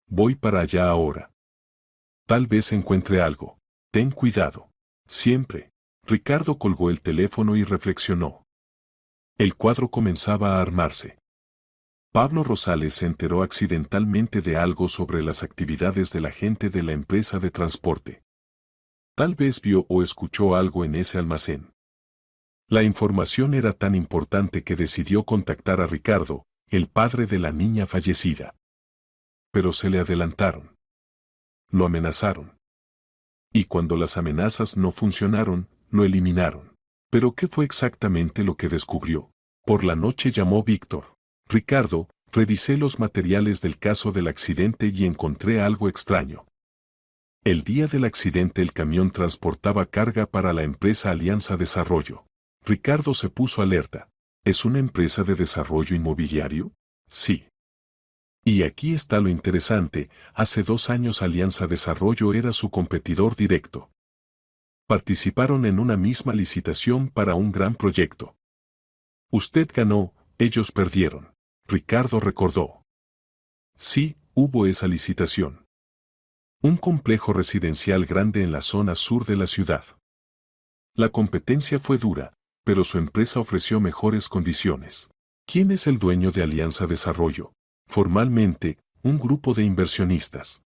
Voy para allá ahora. Tal vez encuentre algo. Ten cuidado. Siempre. Ricardo colgó el teléfono y reflexionó. El cuadro comenzaba a armarse. Pablo Rosales se enteró accidentalmente de algo sobre las actividades de la gente de la empresa de transporte. Tal vez vio o escuchó algo en ese almacén. La información era tan importante que decidió contactar a Ricardo, el padre de la niña fallecida. Pero se le adelantaron. Lo amenazaron. Y cuando las amenazas no funcionaron, lo eliminaron. ¿Pero qué fue exactamente lo que descubrió? Por la noche llamó Víctor. Ricardo, revisé los materiales del caso del accidente y encontré algo extraño. El día del accidente el camión transportaba carga para la empresa Alianza Desarrollo. Ricardo se puso alerta. ¿Es una empresa de desarrollo inmobiliario? Sí. Y aquí está lo interesante, hace 2 años Alianza Desarrollo era su competidor directo. Participaron en una misma licitación para un gran proyecto. Usted ganó, ellos perdieron. Ricardo recordó. Sí, hubo esa licitación. Un complejo residencial grande en la zona sur de la ciudad. La competencia fue dura, pero su empresa ofreció mejores condiciones. ¿Quién es el dueño de Alianza Desarrollo? Formalmente, un grupo de inversionistas.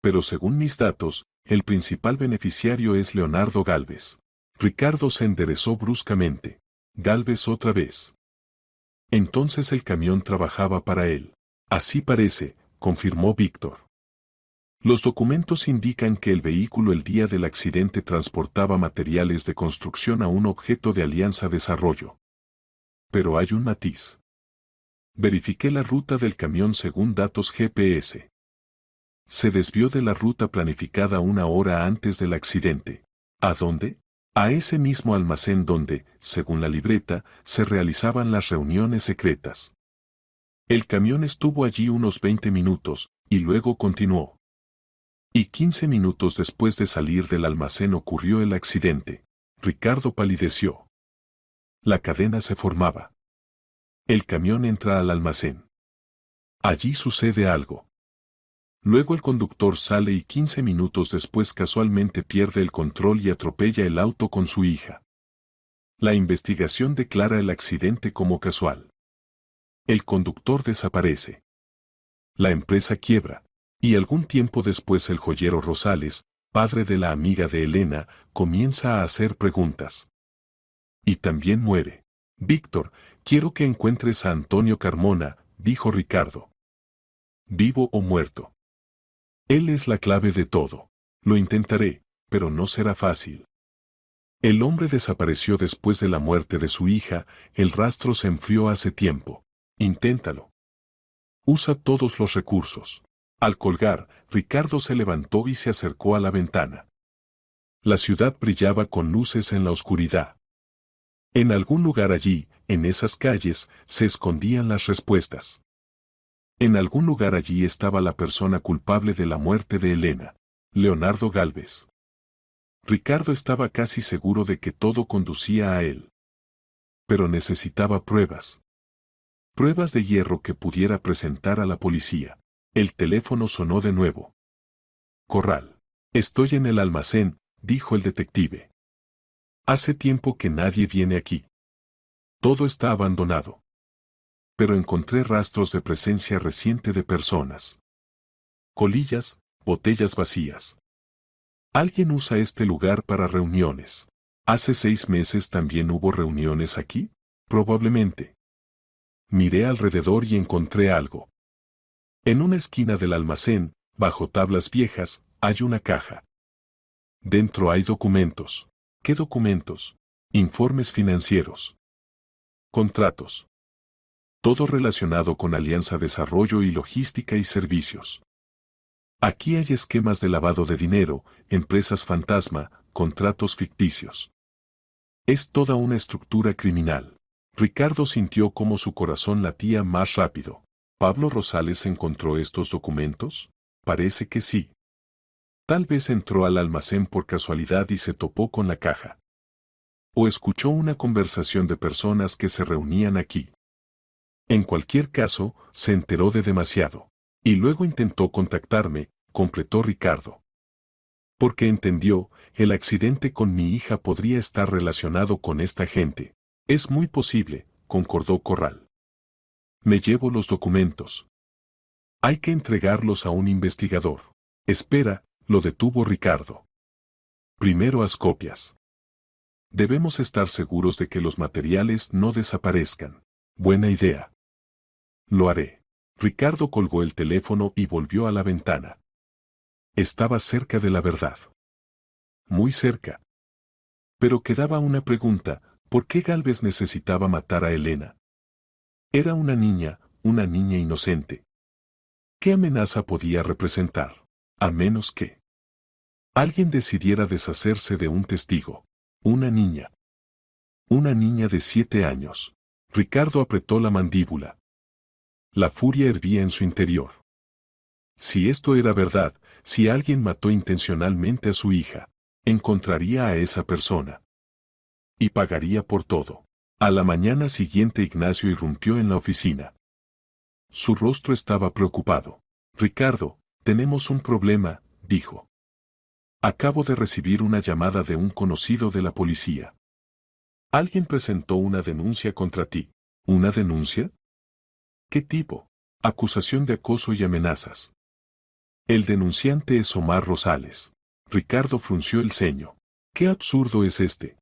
Pero según mis datos, el principal beneficiario es Leonardo Gálvez. Ricardo se enderezó bruscamente. Gálvez otra vez. Entonces el camión trabajaba para él. Así parece, confirmó Víctor. Los documentos indican que el vehículo el día del accidente transportaba materiales de construcción a un objeto de Alianza Desarrollo. Pero hay un matiz. Verifiqué la ruta del camión según datos GPS. Se desvió de la ruta planificada una hora antes del accidente. ¿A dónde? A ese mismo almacén donde, según la libreta, se realizaban las reuniones secretas. El camión estuvo allí unos 20 minutos, y luego continuó. Y 15 minutos después de salir del almacén ocurrió el accidente. Ricardo palideció. La cadena se formaba. El camión entra al almacén. Allí sucede algo. Luego el conductor sale y 15 minutos después casualmente pierde el control y atropella el auto con su hija. La investigación declara el accidente como casual. El conductor desaparece. La empresa quiebra. Y algún tiempo después el joyero Rosales, padre de la amiga de Elena, comienza a hacer preguntas. Y también muere. Víctor, quiero que encuentres a Antonio Carmona, dijo Ricardo. Vivo o muerto. Él es la clave de todo. Lo intentaré, pero no será fácil. El hombre desapareció después de la muerte de su hija, el rastro se enfrió hace tiempo. Inténtalo. Usa todos los recursos. Al colgar, Ricardo se levantó y se acercó a la ventana. La ciudad brillaba con luces en la oscuridad. En algún lugar allí, en esas calles, se escondían las respuestas. En algún lugar allí estaba la persona culpable de la muerte de Elena, Leonardo Gálvez. Ricardo estaba casi seguro de que todo conducía a él. Pero necesitaba pruebas. Pruebas de hierro que pudiera presentar a la policía. El teléfono sonó de nuevo. Corral. Estoy en el almacén, dijo el detective. Hace tiempo que nadie viene aquí. Todo está abandonado. Pero encontré rastros de presencia reciente de personas. Colillas, botellas vacías. Alguien usa este lugar para reuniones. ¿Hace 6 meses también hubo reuniones aquí? Probablemente. Miré alrededor y encontré algo. En una esquina del almacén, bajo tablas viejas, hay una caja. Dentro hay documentos. ¿Qué documentos? Informes financieros. Contratos. Todo relacionado con Alianza Desarrollo y Logística y Servicios. Aquí hay esquemas de lavado de dinero, empresas fantasma, contratos ficticios. Es toda una estructura criminal. Ricardo sintió cómo su corazón latía más rápido. ¿Pablo Rosales encontró estos documentos? Parece que sí. Tal vez entró al almacén por casualidad y se topó con la caja. O escuchó una conversación de personas que se reunían aquí. En cualquier caso, se enteró de demasiado. Y luego intentó contactarme, completó Ricardo. Porque entendió, el accidente con mi hija podría estar relacionado con esta gente. Es muy posible, concordó Corral. Me llevo los documentos. Hay que entregarlos a un investigador. Espera, lo detuvo Ricardo. Primero haz copias. Debemos estar seguros de que los materiales no desaparezcan. Buena idea. Lo haré. Ricardo colgó el teléfono y volvió a la ventana. Estaba cerca de la verdad. Muy cerca. Pero quedaba una pregunta, ¿por qué Gálvez necesitaba matar a Elena? Era una niña inocente. ¿Qué amenaza podía representar? A menos que alguien decidiera deshacerse de un testigo. Una niña. Una niña de 7 años. Ricardo apretó la mandíbula. La furia hervía en su interior. Si esto era verdad, si alguien mató intencionalmente a su hija, encontraría a esa persona. Y pagaría por todo. A la mañana siguiente Ignacio irrumpió en la oficina. Su rostro estaba preocupado. Ricardo, tenemos un problema, dijo. Acabo de recibir una llamada de un conocido de la policía. Alguien presentó una denuncia contra ti. ¿Una denuncia? ¿Qué tipo? Acusación de acoso y amenazas. El denunciante es Omar Rosales. Ricardo frunció el ceño. ¿Qué absurdo es este?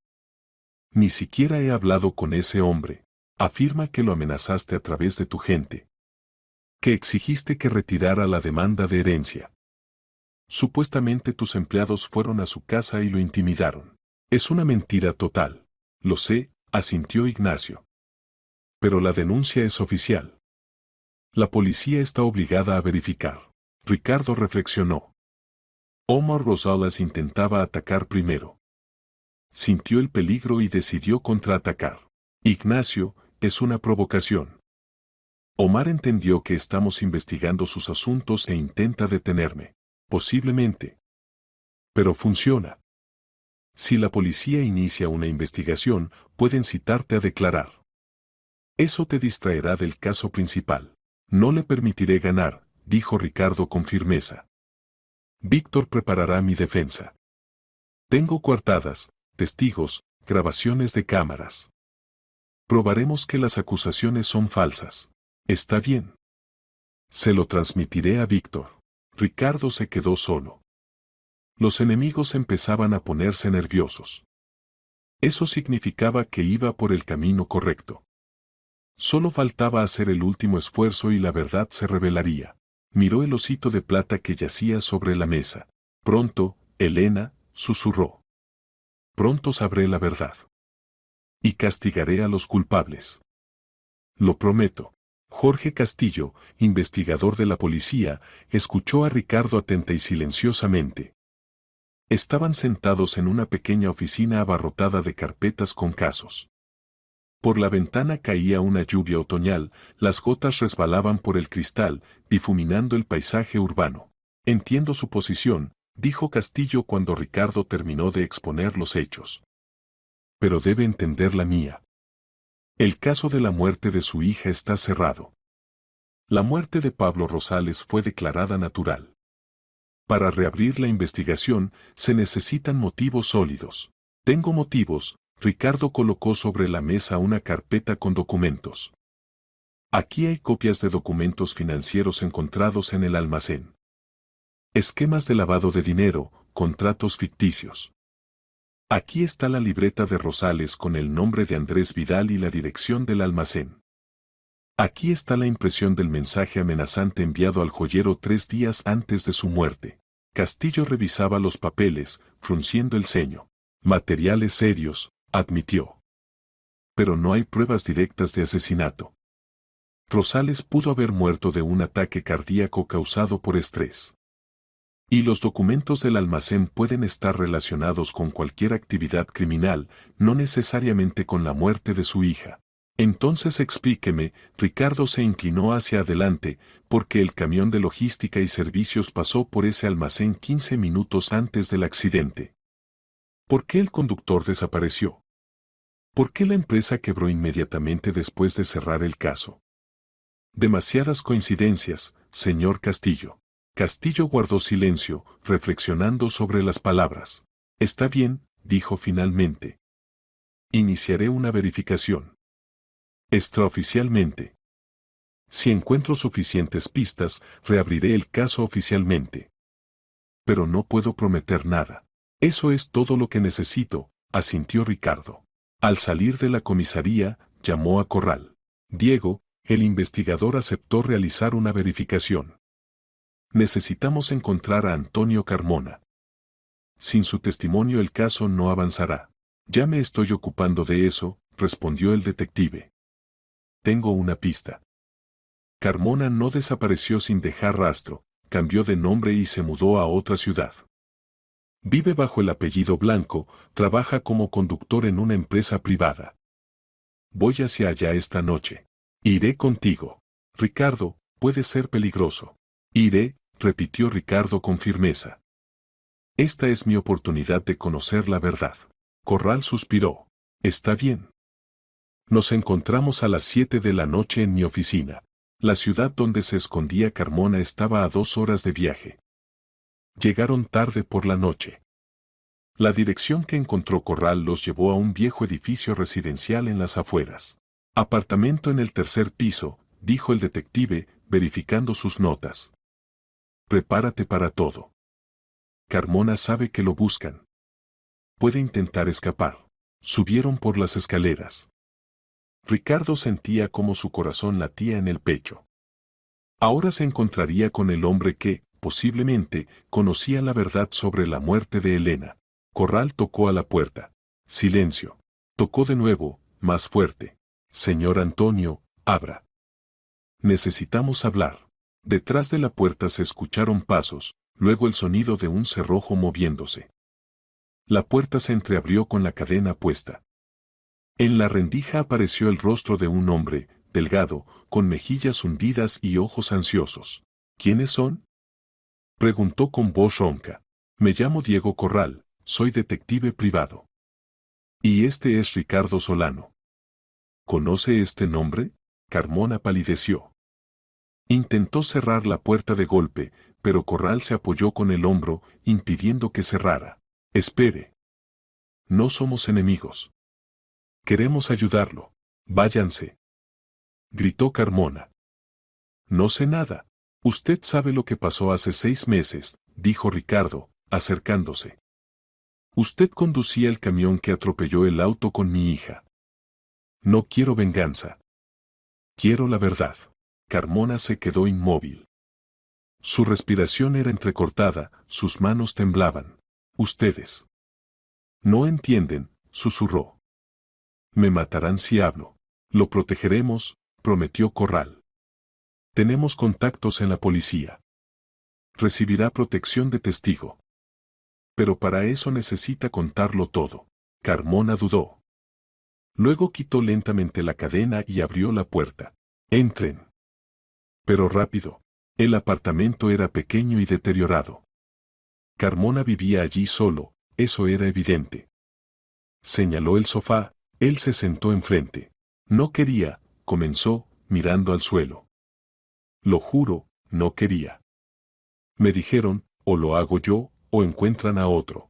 Ni siquiera he hablado con ese hombre. Afirma que lo amenazaste a través de tu gente. Que exigiste que retirara la demanda de herencia. Supuestamente tus empleados fueron a su casa y lo intimidaron. Es una mentira total. Lo sé, asintió Ignacio. Pero la denuncia es oficial. La policía está obligada a verificar. Ricardo reflexionó. Omar Rosales intentaba atacar primero. Sintió el peligro y decidió contraatacar. Ignacio, es una provocación. Omar entendió que estamos investigando sus asuntos e intenta detenerme. Posiblemente. Pero funciona. Si la policía inicia una investigación, pueden citarte a declarar. Eso te distraerá del caso principal. No le permitiré ganar, dijo Ricardo con firmeza. Víctor preparará mi defensa. Tengo coartadas, testigos, grabaciones de cámaras. Probaremos que las acusaciones son falsas. Está bien. Se lo transmitiré a Víctor. Ricardo se quedó solo. Los enemigos empezaban a ponerse nerviosos. Eso significaba que iba por el camino correcto. Solo faltaba hacer el último esfuerzo y la verdad se revelaría. Miró el osito de plata que yacía sobre la mesa. Pronto, Elena, susurró. Pronto sabré la verdad. Y castigaré a los culpables. Lo prometo. Jorge Castillo, investigador de la policía, escuchó a Ricardo atenta y silenciosamente. Estaban sentados en una pequeña oficina abarrotada de carpetas con casos. Por la ventana caía una lluvia otoñal, las gotas resbalaban por el cristal, difuminando el paisaje urbano. Entiendo su posición, dijo Castillo cuando Ricardo terminó de exponer los hechos. Pero debe entender la mía. El caso de la muerte de su hija está cerrado. La muerte de Pablo Rosales fue declarada natural. Para reabrir la investigación, se necesitan motivos sólidos. Tengo motivos. Ricardo colocó sobre la mesa una carpeta con documentos. Aquí hay copias de documentos financieros encontrados en el almacén. Esquemas de lavado de dinero, contratos ficticios. Aquí está la libreta de Rosales con el nombre de Andrés Vidal y la dirección del almacén. Aquí está la impresión del mensaje amenazante enviado al joyero 3 días antes de su muerte. Castillo revisaba los papeles, frunciendo el ceño. Materiales serios, admitió. Pero no hay pruebas directas de asesinato. Rosales pudo haber muerto de un ataque cardíaco causado por estrés. Y los documentos del almacén pueden estar relacionados con cualquier actividad criminal, no necesariamente con la muerte de su hija. Entonces explíqueme, Ricardo se inclinó hacia adelante, porque el camión de logística y servicios pasó por ese almacén 15 minutos antes del accidente. ¿Por qué el conductor desapareció? ¿Por qué la empresa quebró inmediatamente después de cerrar el caso? Demasiadas coincidencias, señor Castillo. Castillo guardó silencio, reflexionando sobre las palabras. Está bien, dijo finalmente. Iniciaré una verificación. Extraoficialmente. Si encuentro suficientes pistas, reabriré el caso oficialmente. Pero no puedo prometer nada. Eso es todo lo que necesito, asintió Ricardo. Al salir de la comisaría, llamó a Corral. Diego, el investigador aceptó realizar una verificación. Necesitamos encontrar a Antonio Carmona. Sin su testimonio el caso no avanzará. Ya me estoy ocupando de eso, respondió el detective. Tengo una pista. Carmona no desapareció sin dejar rastro, cambió de nombre y se mudó a otra ciudad. Vive bajo el apellido Blanco, trabaja como conductor en una empresa privada. Voy hacia allá esta noche. Iré contigo. Ricardo, puede ser peligroso. Iré, repitió Ricardo con firmeza. Esta es mi oportunidad de conocer la verdad. Corral suspiró. Está bien. Nos encontramos a las 7 de la noche en mi oficina. La ciudad donde se escondía Carmona estaba a 2 horas de viaje. Llegaron tarde por la noche. La dirección que encontró Corral los llevó a un viejo edificio residencial en las afueras. Apartamento en el 3er piso, dijo el detective, verificando sus notas. Prepárate para todo. Carmona sabe que lo buscan. Puede intentar escapar. Subieron por las escaleras. Ricardo sentía cómo su corazón latía en el pecho. Ahora se encontraría con el hombre que, posiblemente, conocía la verdad sobre la muerte de Elena. Corral tocó a la puerta. Silencio. Tocó de nuevo, más fuerte. Señor Antonio, abra. Necesitamos hablar. Detrás de la puerta se escucharon pasos, luego el sonido de un cerrojo moviéndose. La puerta se entreabrió con la cadena puesta. En la rendija apareció el rostro de un hombre, delgado, con mejillas hundidas y ojos ansiosos. ¿Quiénes son?, preguntó con voz ronca. Me llamo Diego Corral, soy detective privado. Y este es Ricardo Solano. ¿Conoce este nombre? Carmona palideció. Intentó cerrar la puerta de golpe, pero Corral se apoyó con el hombro, impidiendo que cerrara. Espere. No somos enemigos. Queremos ayudarlo. Váyanse. Gritó Carmona. No sé nada. Usted sabe lo que pasó hace 6 meses, dijo Ricardo, acercándose. Usted conducía el camión que atropelló el auto con mi hija. No quiero venganza. Quiero la verdad. Carmona se quedó inmóvil. Su respiración era entrecortada, sus manos temblaban. Ustedes no entienden, susurró. Me matarán si hablo. Lo protegeremos, prometió Corral. Tenemos contactos en la policía. Recibirá protección de testigo. Pero para eso necesita contarlo todo. Carmona dudó. Luego quitó lentamente la cadena y abrió la puerta. Entren. Pero rápido. El apartamento era pequeño y deteriorado. Carmona vivía allí solo, eso era evidente. Señaló el sofá, él se sentó enfrente. No quería, comenzó, mirando al suelo. Lo juro, no quería. Me dijeron, o lo hago yo, o encuentran a otro.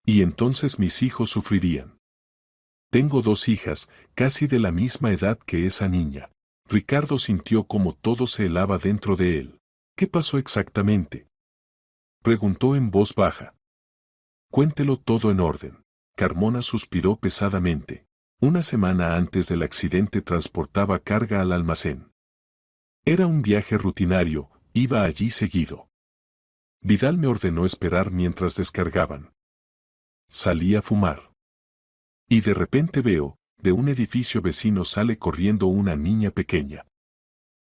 Y entonces mis hijos sufrirían. Tengo 2 hijas, casi de la misma edad que esa niña. Ricardo sintió como todo se helaba dentro de él. ¿Qué pasó exactamente?, preguntó en voz baja. Cuéntelo todo en orden. Carmona suspiró pesadamente. Una semana antes del accidente transportaba carga al almacén. Era un viaje rutinario, iba allí seguido. Vidal me ordenó esperar mientras descargaban. Salí a fumar. Y de repente veo, de un edificio vecino sale corriendo una niña pequeña.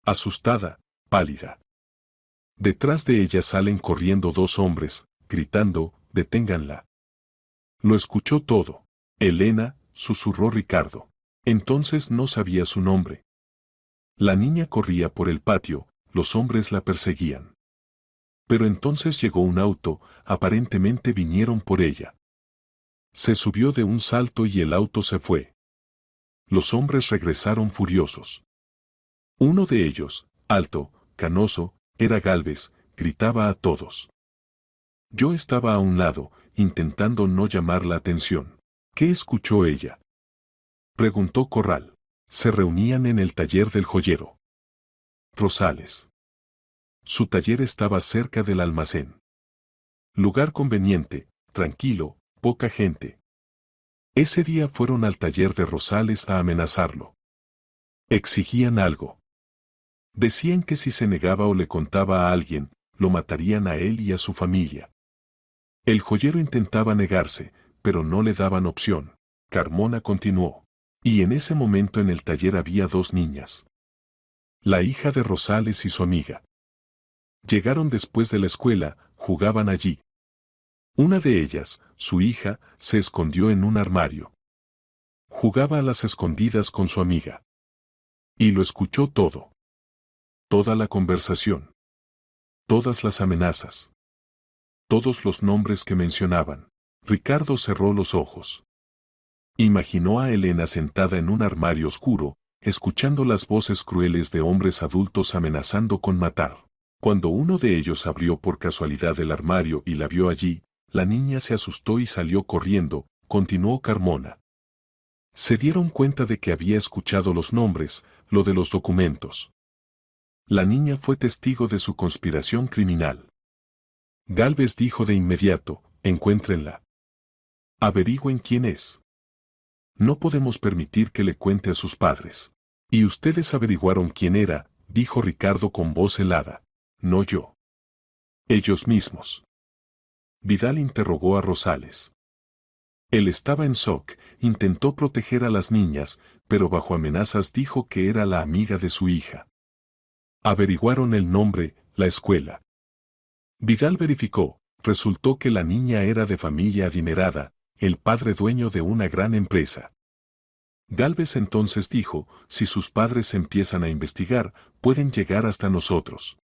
Asustada, pálida. Detrás de ella salen corriendo 2 hombres, gritando, «Deténganla». Lo escuchó todo. Elena, susurró Ricardo. Entonces no sabía su nombre. La niña corría por el patio, los hombres la perseguían. Pero entonces llegó un auto, aparentemente vinieron por ella. Se subió de un salto y el auto se fue. Los hombres regresaron furiosos. Uno de ellos, alto, canoso, era Gálvez, gritaba a todos. Yo estaba a un lado, intentando no llamar la atención. ¿Qué escuchó ella?, preguntó Corral. Se reunían en el taller del joyero Rosales. Su taller estaba cerca del almacén. Lugar conveniente, tranquilo, poca gente. Ese día fueron al taller de Rosales a amenazarlo. Exigían algo. Decían que si se negaba o le contaba a alguien, lo matarían a él y a su familia. El joyero intentaba negarse, pero no le daban opción. Carmona continuó. Y en ese momento en el taller había 2 niñas. La hija de Rosales y su amiga. Llegaron después de la escuela, jugaban allí. Una de ellas, su hija, se escondió en un armario. Jugaba a las escondidas con su amiga. Y lo escuchó todo. Toda la conversación. Todas las amenazas. Todos los nombres que mencionaban. Ricardo cerró los ojos. Imaginó a Elena sentada en un armario oscuro, escuchando las voces crueles de hombres adultos amenazando con matar. Cuando uno de ellos abrió por casualidad el armario y la vio allí, la niña se asustó y salió corriendo, continuó Carmona. Se dieron cuenta de que había escuchado los nombres, lo de los documentos. La niña fue testigo de su conspiración criminal. Gálvez dijo de inmediato, encuéntrenla. Averigüen quién es. No podemos permitir que le cuente a sus padres. Y ustedes averiguaron quién era, dijo Ricardo con voz helada. No yo. Ellos mismos. Vidal interrogó a Rosales. Él estaba en shock, intentó proteger a las niñas, pero bajo amenazas dijo que era la amiga de su hija. Averiguaron el nombre, la escuela. Vidal verificó, resultó que la niña era de familia adinerada, el padre dueño de una gran empresa. Gálvez entonces dijo, si sus padres empiezan a investigar, pueden llegar hasta nosotros.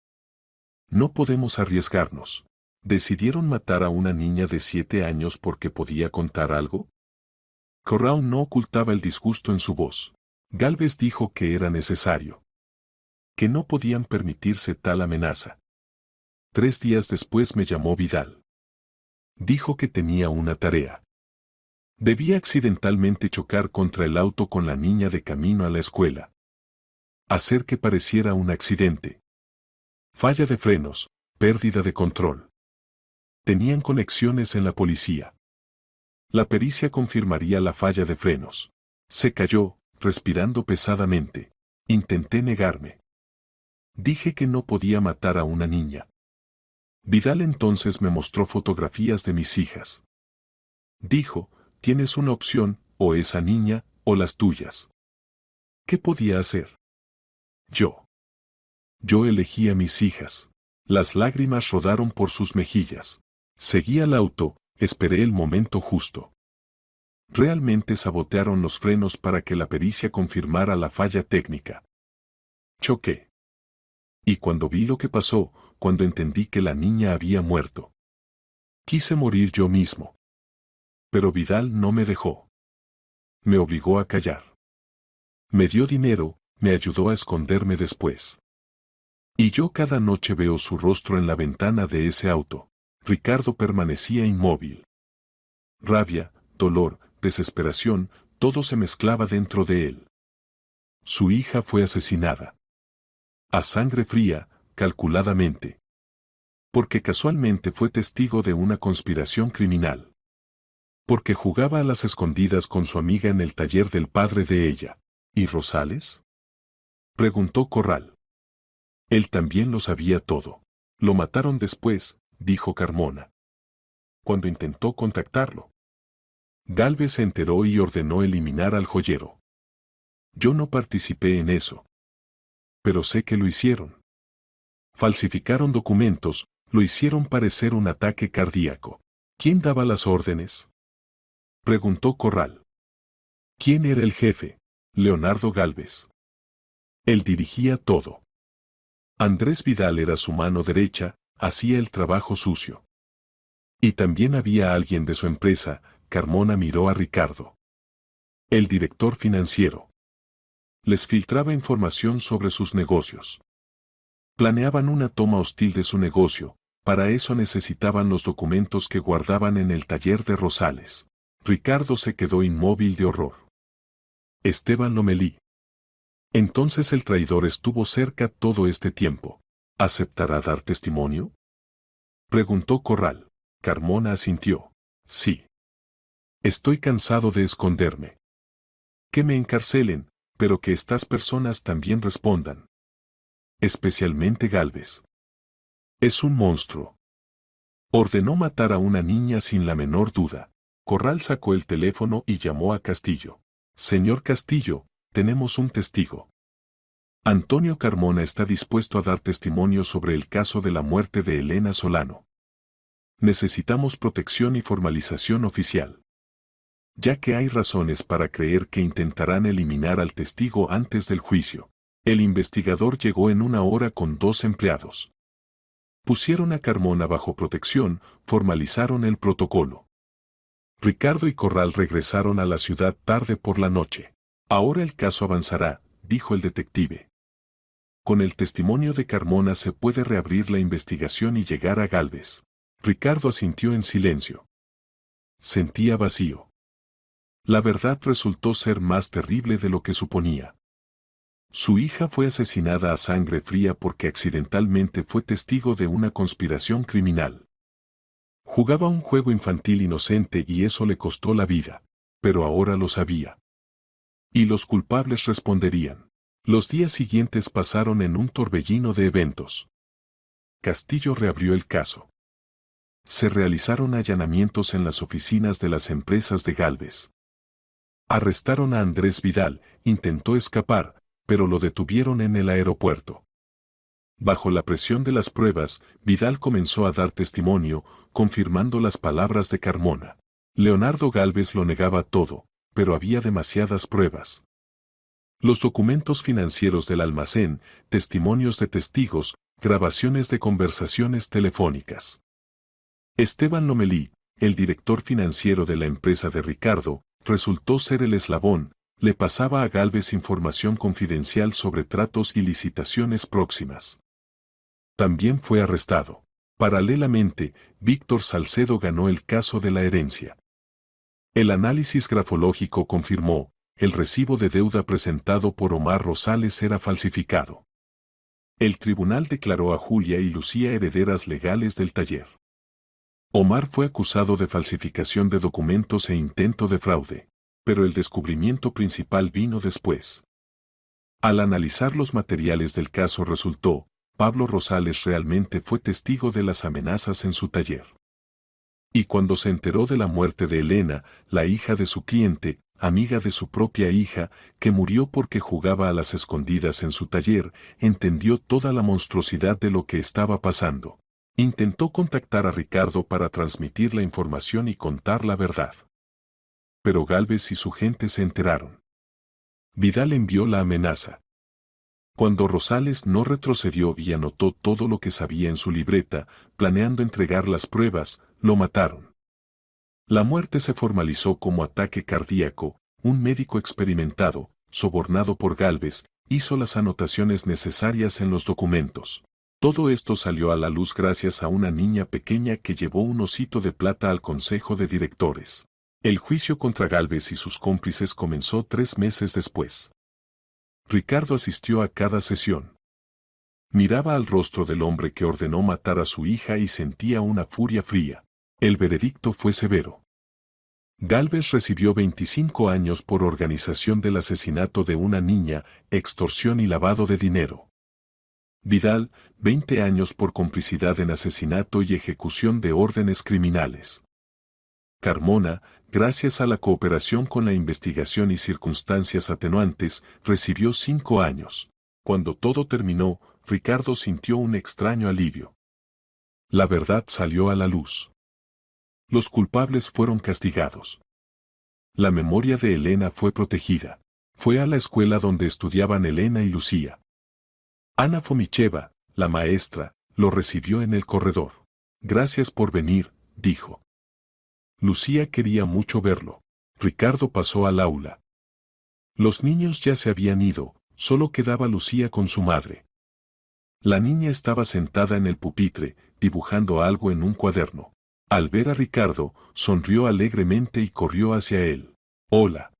No podemos arriesgarnos. ¿Decidieron matar a una niña de 7 años porque podía contar algo? Corrao no ocultaba el disgusto en su voz. Gálvez dijo que era necesario. Que no podían permitirse tal amenaza. 3 días después me llamó Vidal. Dijo que tenía una tarea. Debía accidentalmente chocar contra el auto con la niña de camino a la escuela. Hacer que pareciera un accidente. Falla de frenos, pérdida de control. Tenían conexiones en la policía. La pericia confirmaría la falla de frenos. Se cayó, respirando pesadamente. Intenté negarme. Dije que no podía matar a una niña. Vidal entonces me mostró fotografías de mis hijas. Dijo, tienes una opción, o esa niña, o las tuyas. ¿Qué podía hacer? Yo elegí a mis hijas. Las lágrimas rodaron por sus mejillas. Seguí al auto, esperé el momento justo. Realmente sabotearon los frenos para que la pericia confirmara la falla técnica. Choqué. Y cuando vi lo que pasó, cuando entendí que la niña había muerto, quise morir yo mismo. Pero Vidal no me dejó. Me obligó a callar. Me dio dinero, me ayudó a esconderme después. Y yo cada noche veo su rostro en la ventana de ese auto. Ricardo permanecía inmóvil. Rabia, dolor, desesperación, todo se mezclaba dentro de él. Su hija fue asesinada. A sangre fría, calculadamente. Porque casualmente fue testigo de una conspiración criminal. Porque jugaba a las escondidas con su amiga en el taller del padre de ella. ¿Y Rosales? Preguntó Corral. Él también lo sabía todo. Lo mataron después, dijo Carmona. Cuando intentó contactarlo. Gálvez se enteró y ordenó eliminar al joyero. Yo no participé en eso. Pero sé que lo hicieron. Falsificaron documentos, lo hicieron parecer un ataque cardíaco. ¿Quién daba las órdenes? Preguntó Corral. ¿Quién era el jefe? Leonardo Gálvez. Él dirigía todo. Andrés Vidal era su mano derecha, hacía el trabajo sucio. Y también había alguien de su empresa. Carmona miró a Ricardo. El director financiero. Les filtraba información sobre sus negocios. Planeaban una toma hostil de su negocio, para eso necesitaban los documentos que guardaban en el taller de Rosales. Ricardo se quedó inmóvil de horror. Esteban Lomelí. Entonces el traidor estuvo cerca todo este tiempo. ¿Aceptará dar testimonio? Preguntó Corral. Carmona asintió. Sí. Estoy cansado de esconderme. Que me encarcelen, pero que estas personas también respondan. Especialmente Gálvez. Es un monstruo. Ordenó matar a una niña sin la menor duda. Corral sacó el teléfono y llamó a Castillo. Señor Castillo, tenemos un testigo. Antonio Carmona está dispuesto a dar testimonio sobre el caso de la muerte de Elena Solano. Necesitamos protección y formalización oficial. Ya que hay razones para creer que intentarán eliminar al testigo antes del juicio. El investigador llegó en 1 hora con 2 empleados. Pusieron a Carmona bajo protección, formalizaron el protocolo. Ricardo y Corral regresaron a la ciudad tarde por la noche. Ahora el caso avanzará, dijo el detective. Con el testimonio de Carmona se puede reabrir la investigación y llegar a Gálvez. Ricardo asintió en silencio. Sentía vacío. La verdad resultó ser más terrible de lo que suponía. Su hija fue asesinada a sangre fría porque accidentalmente fue testigo de una conspiración criminal. Jugaba un juego infantil inocente y eso le costó la vida. Pero ahora lo sabía. Y los culpables responderían. Los días siguientes pasaron en un torbellino de eventos. Castillo reabrió el caso. Se realizaron allanamientos en las oficinas de las empresas de Gálvez. Arrestaron a Andrés Vidal, intentó escapar, pero lo detuvieron en el aeropuerto. Bajo la presión de las pruebas, Vidal comenzó a dar testimonio, confirmando las palabras de Carmona. Leonardo Gálvez lo negaba todo, pero había demasiadas pruebas. Los documentos financieros del almacén, testimonios de testigos, grabaciones de conversaciones telefónicas. Esteban Lomelí, el director financiero de la empresa de Ricardo, resultó ser el eslabón, le pasaba a Gálvez información confidencial sobre tratos y licitaciones próximas. También fue arrestado. Paralelamente, Víctor Salcedo ganó el caso de la herencia. El análisis grafológico confirmó, el recibo de deuda presentado por Omar Rosales era falsificado. El tribunal declaró a Julia y Lucía herederas legales del taller. Omar fue acusado de falsificación de documentos e intento de fraude, pero el descubrimiento principal vino después. Al analizar los materiales del caso resultó, Pablo Rosales realmente fue testigo de las amenazas en su taller. Y cuando se enteró de la muerte de Elena, la hija de su cliente, amiga de su propia hija, que murió porque jugaba a las escondidas en su taller, entendió toda la monstruosidad de lo que estaba pasando. Intentó contactar a Ricardo para transmitir la información y contar la verdad. Pero Gálvez y su gente se enteraron. Vidal envió la amenaza. Cuando Rosales no retrocedió y anotó todo lo que sabía en su libreta, planeando entregar las pruebas, lo mataron. La muerte se formalizó como ataque cardíaco. Un médico experimentado, sobornado por Gálvez, hizo las anotaciones necesarias en los documentos. Todo esto salió a la luz gracias a una niña pequeña que llevó un osito de plata al consejo de directores. El juicio contra Gálvez y sus cómplices comenzó 3 meses después. Ricardo asistió a cada sesión. Miraba al rostro del hombre que ordenó matar a su hija y sentía una furia fría. El veredicto fue severo. Gálvez recibió 25 años por organización del asesinato de una niña, extorsión y lavado de dinero. Vidal, 20 años por complicidad en asesinato y ejecución de órdenes criminales. Carmona, gracias a la cooperación con la investigación y circunstancias atenuantes, recibió 5 años. Cuando todo terminó, Ricardo sintió un extraño alivio. La verdad salió a la luz. Los culpables fueron castigados. La memoria de Elena fue protegida. Fue a la escuela donde estudiaban Elena y Lucía. Ana Fomicheva, la maestra, lo recibió en el corredor. Gracias por venir, dijo. Lucía quería mucho verlo. Ricardo pasó al aula. Los niños ya se habían ido, solo quedaba Lucía con su madre. La niña estaba sentada en el pupitre, dibujando algo en un cuaderno. Al ver a Ricardo, sonrió alegremente y corrió hacia él. «Hola»,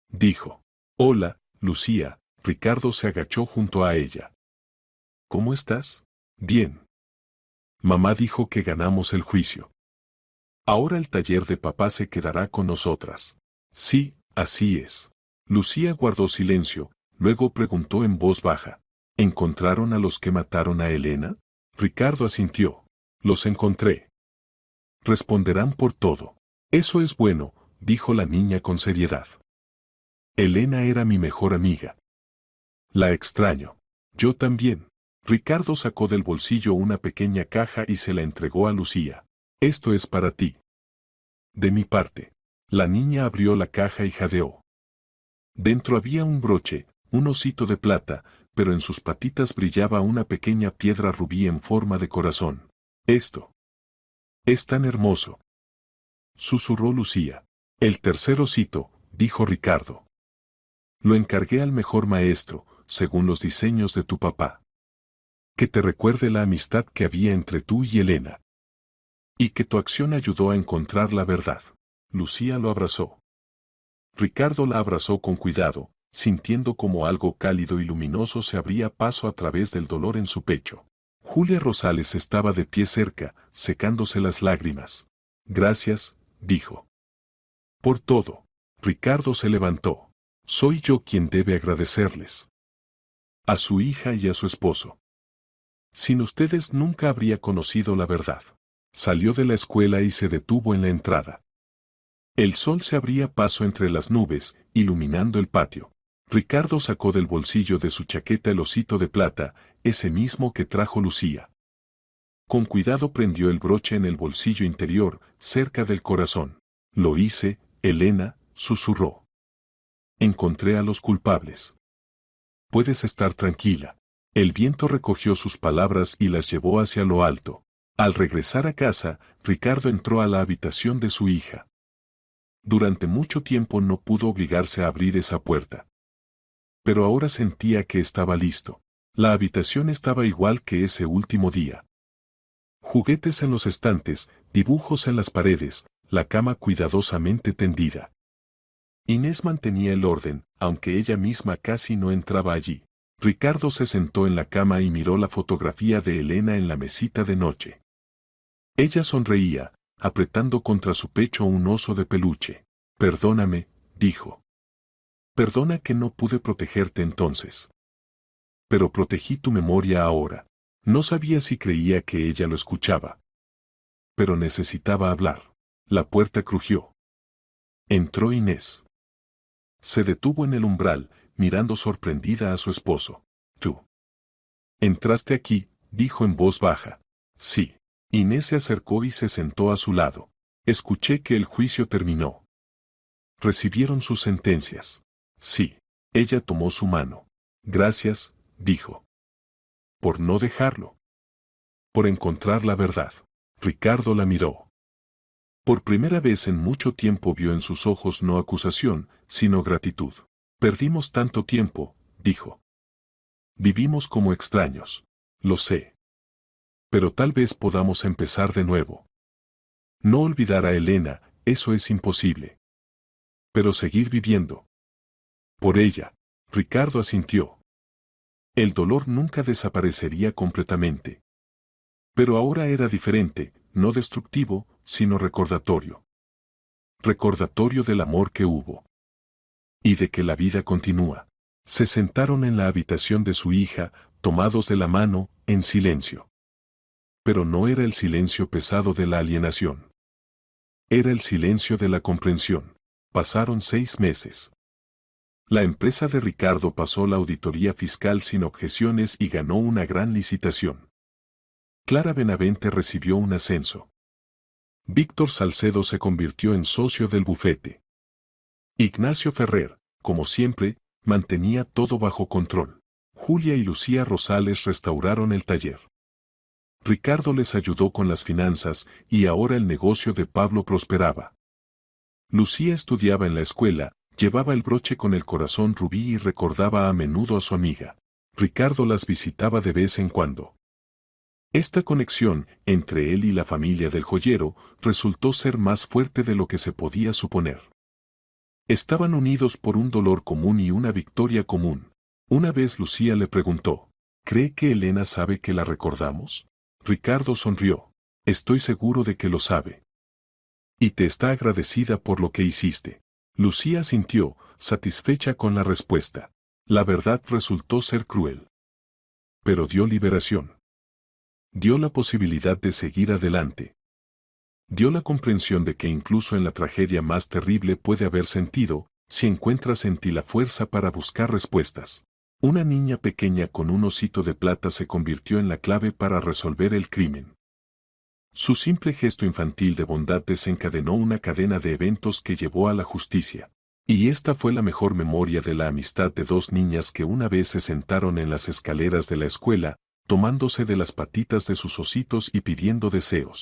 dijo. «Hola, Lucía». Ricardo se agachó junto a ella. «¿Cómo estás?» «Bien. Mamá dijo que ganamos el juicio. Ahora el taller de papá se quedará con nosotras». «Sí, así es». Lucía guardó silencio, luego preguntó en voz baja. «¿Encontraron a los que mataron a Elena?» Ricardo asintió. «Los encontré. Responderán por todo». «Eso es bueno», dijo la niña con seriedad. «Elena era mi mejor amiga. La extraño». «Yo también». Ricardo sacó del bolsillo una pequeña caja y se la entregó a Lucía. «Esto es para ti». «De mi parte». La niña abrió la caja y jadeó. Dentro había un broche, un osito de plata, pero en sus patitas brillaba una pequeña piedra rubí en forma de corazón. «Esto es tan hermoso», susurró Lucía. «El tercer osito», dijo Ricardo. «Lo encargué al mejor maestro, según los diseños de tu papá. Que te recuerde la amistad que había entre tú y Elena. Y que tu acción ayudó a encontrar la verdad». Lucía lo abrazó. Ricardo la abrazó con cuidado, sintiendo como algo cálido y luminoso se abría paso a través del dolor en su pecho. Julia Rosales estaba de pie cerca, secándose las lágrimas. «Gracias», dijo. «Por todo». Ricardo se levantó. Soy yo quien debe agradecerles. A su hija y a su esposo. Sin ustedes nunca habría conocido la verdad. Salió de la escuela y se detuvo en la entrada. El sol se abría paso entre las nubes, iluminando el patio. Ricardo sacó del bolsillo de su chaqueta el osito de plata, ese mismo que trajo Lucía. Con cuidado prendió el broche en el bolsillo interior, cerca del corazón. Lo hice, Elena, susurró. Encontré a los culpables. Puedes estar tranquila. El viento recogió sus palabras y las llevó hacia lo alto. Al regresar a casa, Ricardo entró a la habitación de su hija. Durante mucho tiempo no pudo obligarse a abrir esa puerta. Pero ahora sentía que estaba listo. La habitación estaba igual que ese último día. Juguetes en los estantes, dibujos en las paredes, la cama cuidadosamente tendida. Inés mantenía el orden, aunque ella misma casi no entraba allí. Ricardo se sentó en la cama y miró la fotografía de Elena en la mesita de noche. Ella sonreía, apretando contra su pecho un oso de peluche. Perdóname, dijo. Perdona que no pude protegerte entonces. Pero protegí tu memoria ahora. No sabía si creía que ella lo escuchaba. Pero necesitaba hablar. La puerta crujió. Entró Inés. Se detuvo en el umbral, mirando sorprendida a su esposo. ¿Tú entraste aquí?, dijo en voz baja. Sí. Inés se acercó y se sentó a su lado. Escuché que el juicio terminó. ¿Recibieron sus sentencias? Sí. Ella tomó su mano. Gracias, dijo. Por no dejarlo. Por encontrar la verdad. Ricardo la miró. Por primera vez en mucho tiempo vio en sus ojos no acusación, sino gratitud. Perdimos tanto tiempo, dijo. Vivimos como extraños. Lo sé. Pero tal vez podamos empezar de nuevo. No olvidar a Elena, eso es imposible. Pero seguir viviendo. Por ella, Ricardo asintió. El dolor nunca desaparecería completamente. Pero ahora era diferente, no destructivo, sino recordatorio. Recordatorio del amor que hubo. Y de que la vida continúa. Se sentaron en la habitación de su hija, tomados de la mano, en silencio. Pero no era el silencio pesado de la alienación. Era el silencio de la comprensión. Pasaron 6 meses. La empresa de Ricardo pasó la auditoría fiscal sin objeciones y ganó una gran licitación. Clara Benavente recibió un ascenso. Víctor Salcedo se convirtió en socio del bufete. Ignacio Ferrer, como siempre, mantenía todo bajo control. Julia y Lucía Rosales restauraron el taller. Ricardo les ayudó con las finanzas y ahora el negocio de Pablo prosperaba. Lucía estudiaba en la escuela, llevaba el broche con el corazón rubí y recordaba a menudo a su amiga. Ricardo las visitaba de vez en cuando. Esta conexión entre él y la familia del joyero resultó ser más fuerte de lo que se podía suponer. Estaban unidos por un dolor común y una victoria común. Una vez Lucía le preguntó, ¿cree que Elena sabe que la recordamos? Ricardo sonrió. Estoy seguro de que lo sabe. Y te está agradecida por lo que hiciste. Lucía sintió, satisfecha con la respuesta. La verdad resultó ser cruel. Pero dio liberación. Dio la posibilidad de seguir adelante. Dio la comprensión de que incluso en la tragedia más terrible puede haber sentido, si encuentras en ti la fuerza para buscar respuestas. Una niña pequeña con un osito de plata se convirtió en la clave para resolver el crimen. Su simple gesto infantil de bondad desencadenó una cadena de eventos que llevó a la justicia. Y esta fue la mejor memoria de la amistad de dos niñas que una vez se sentaron en las escaleras de la escuela, tomándose de las patitas de sus ositos y pidiendo deseos.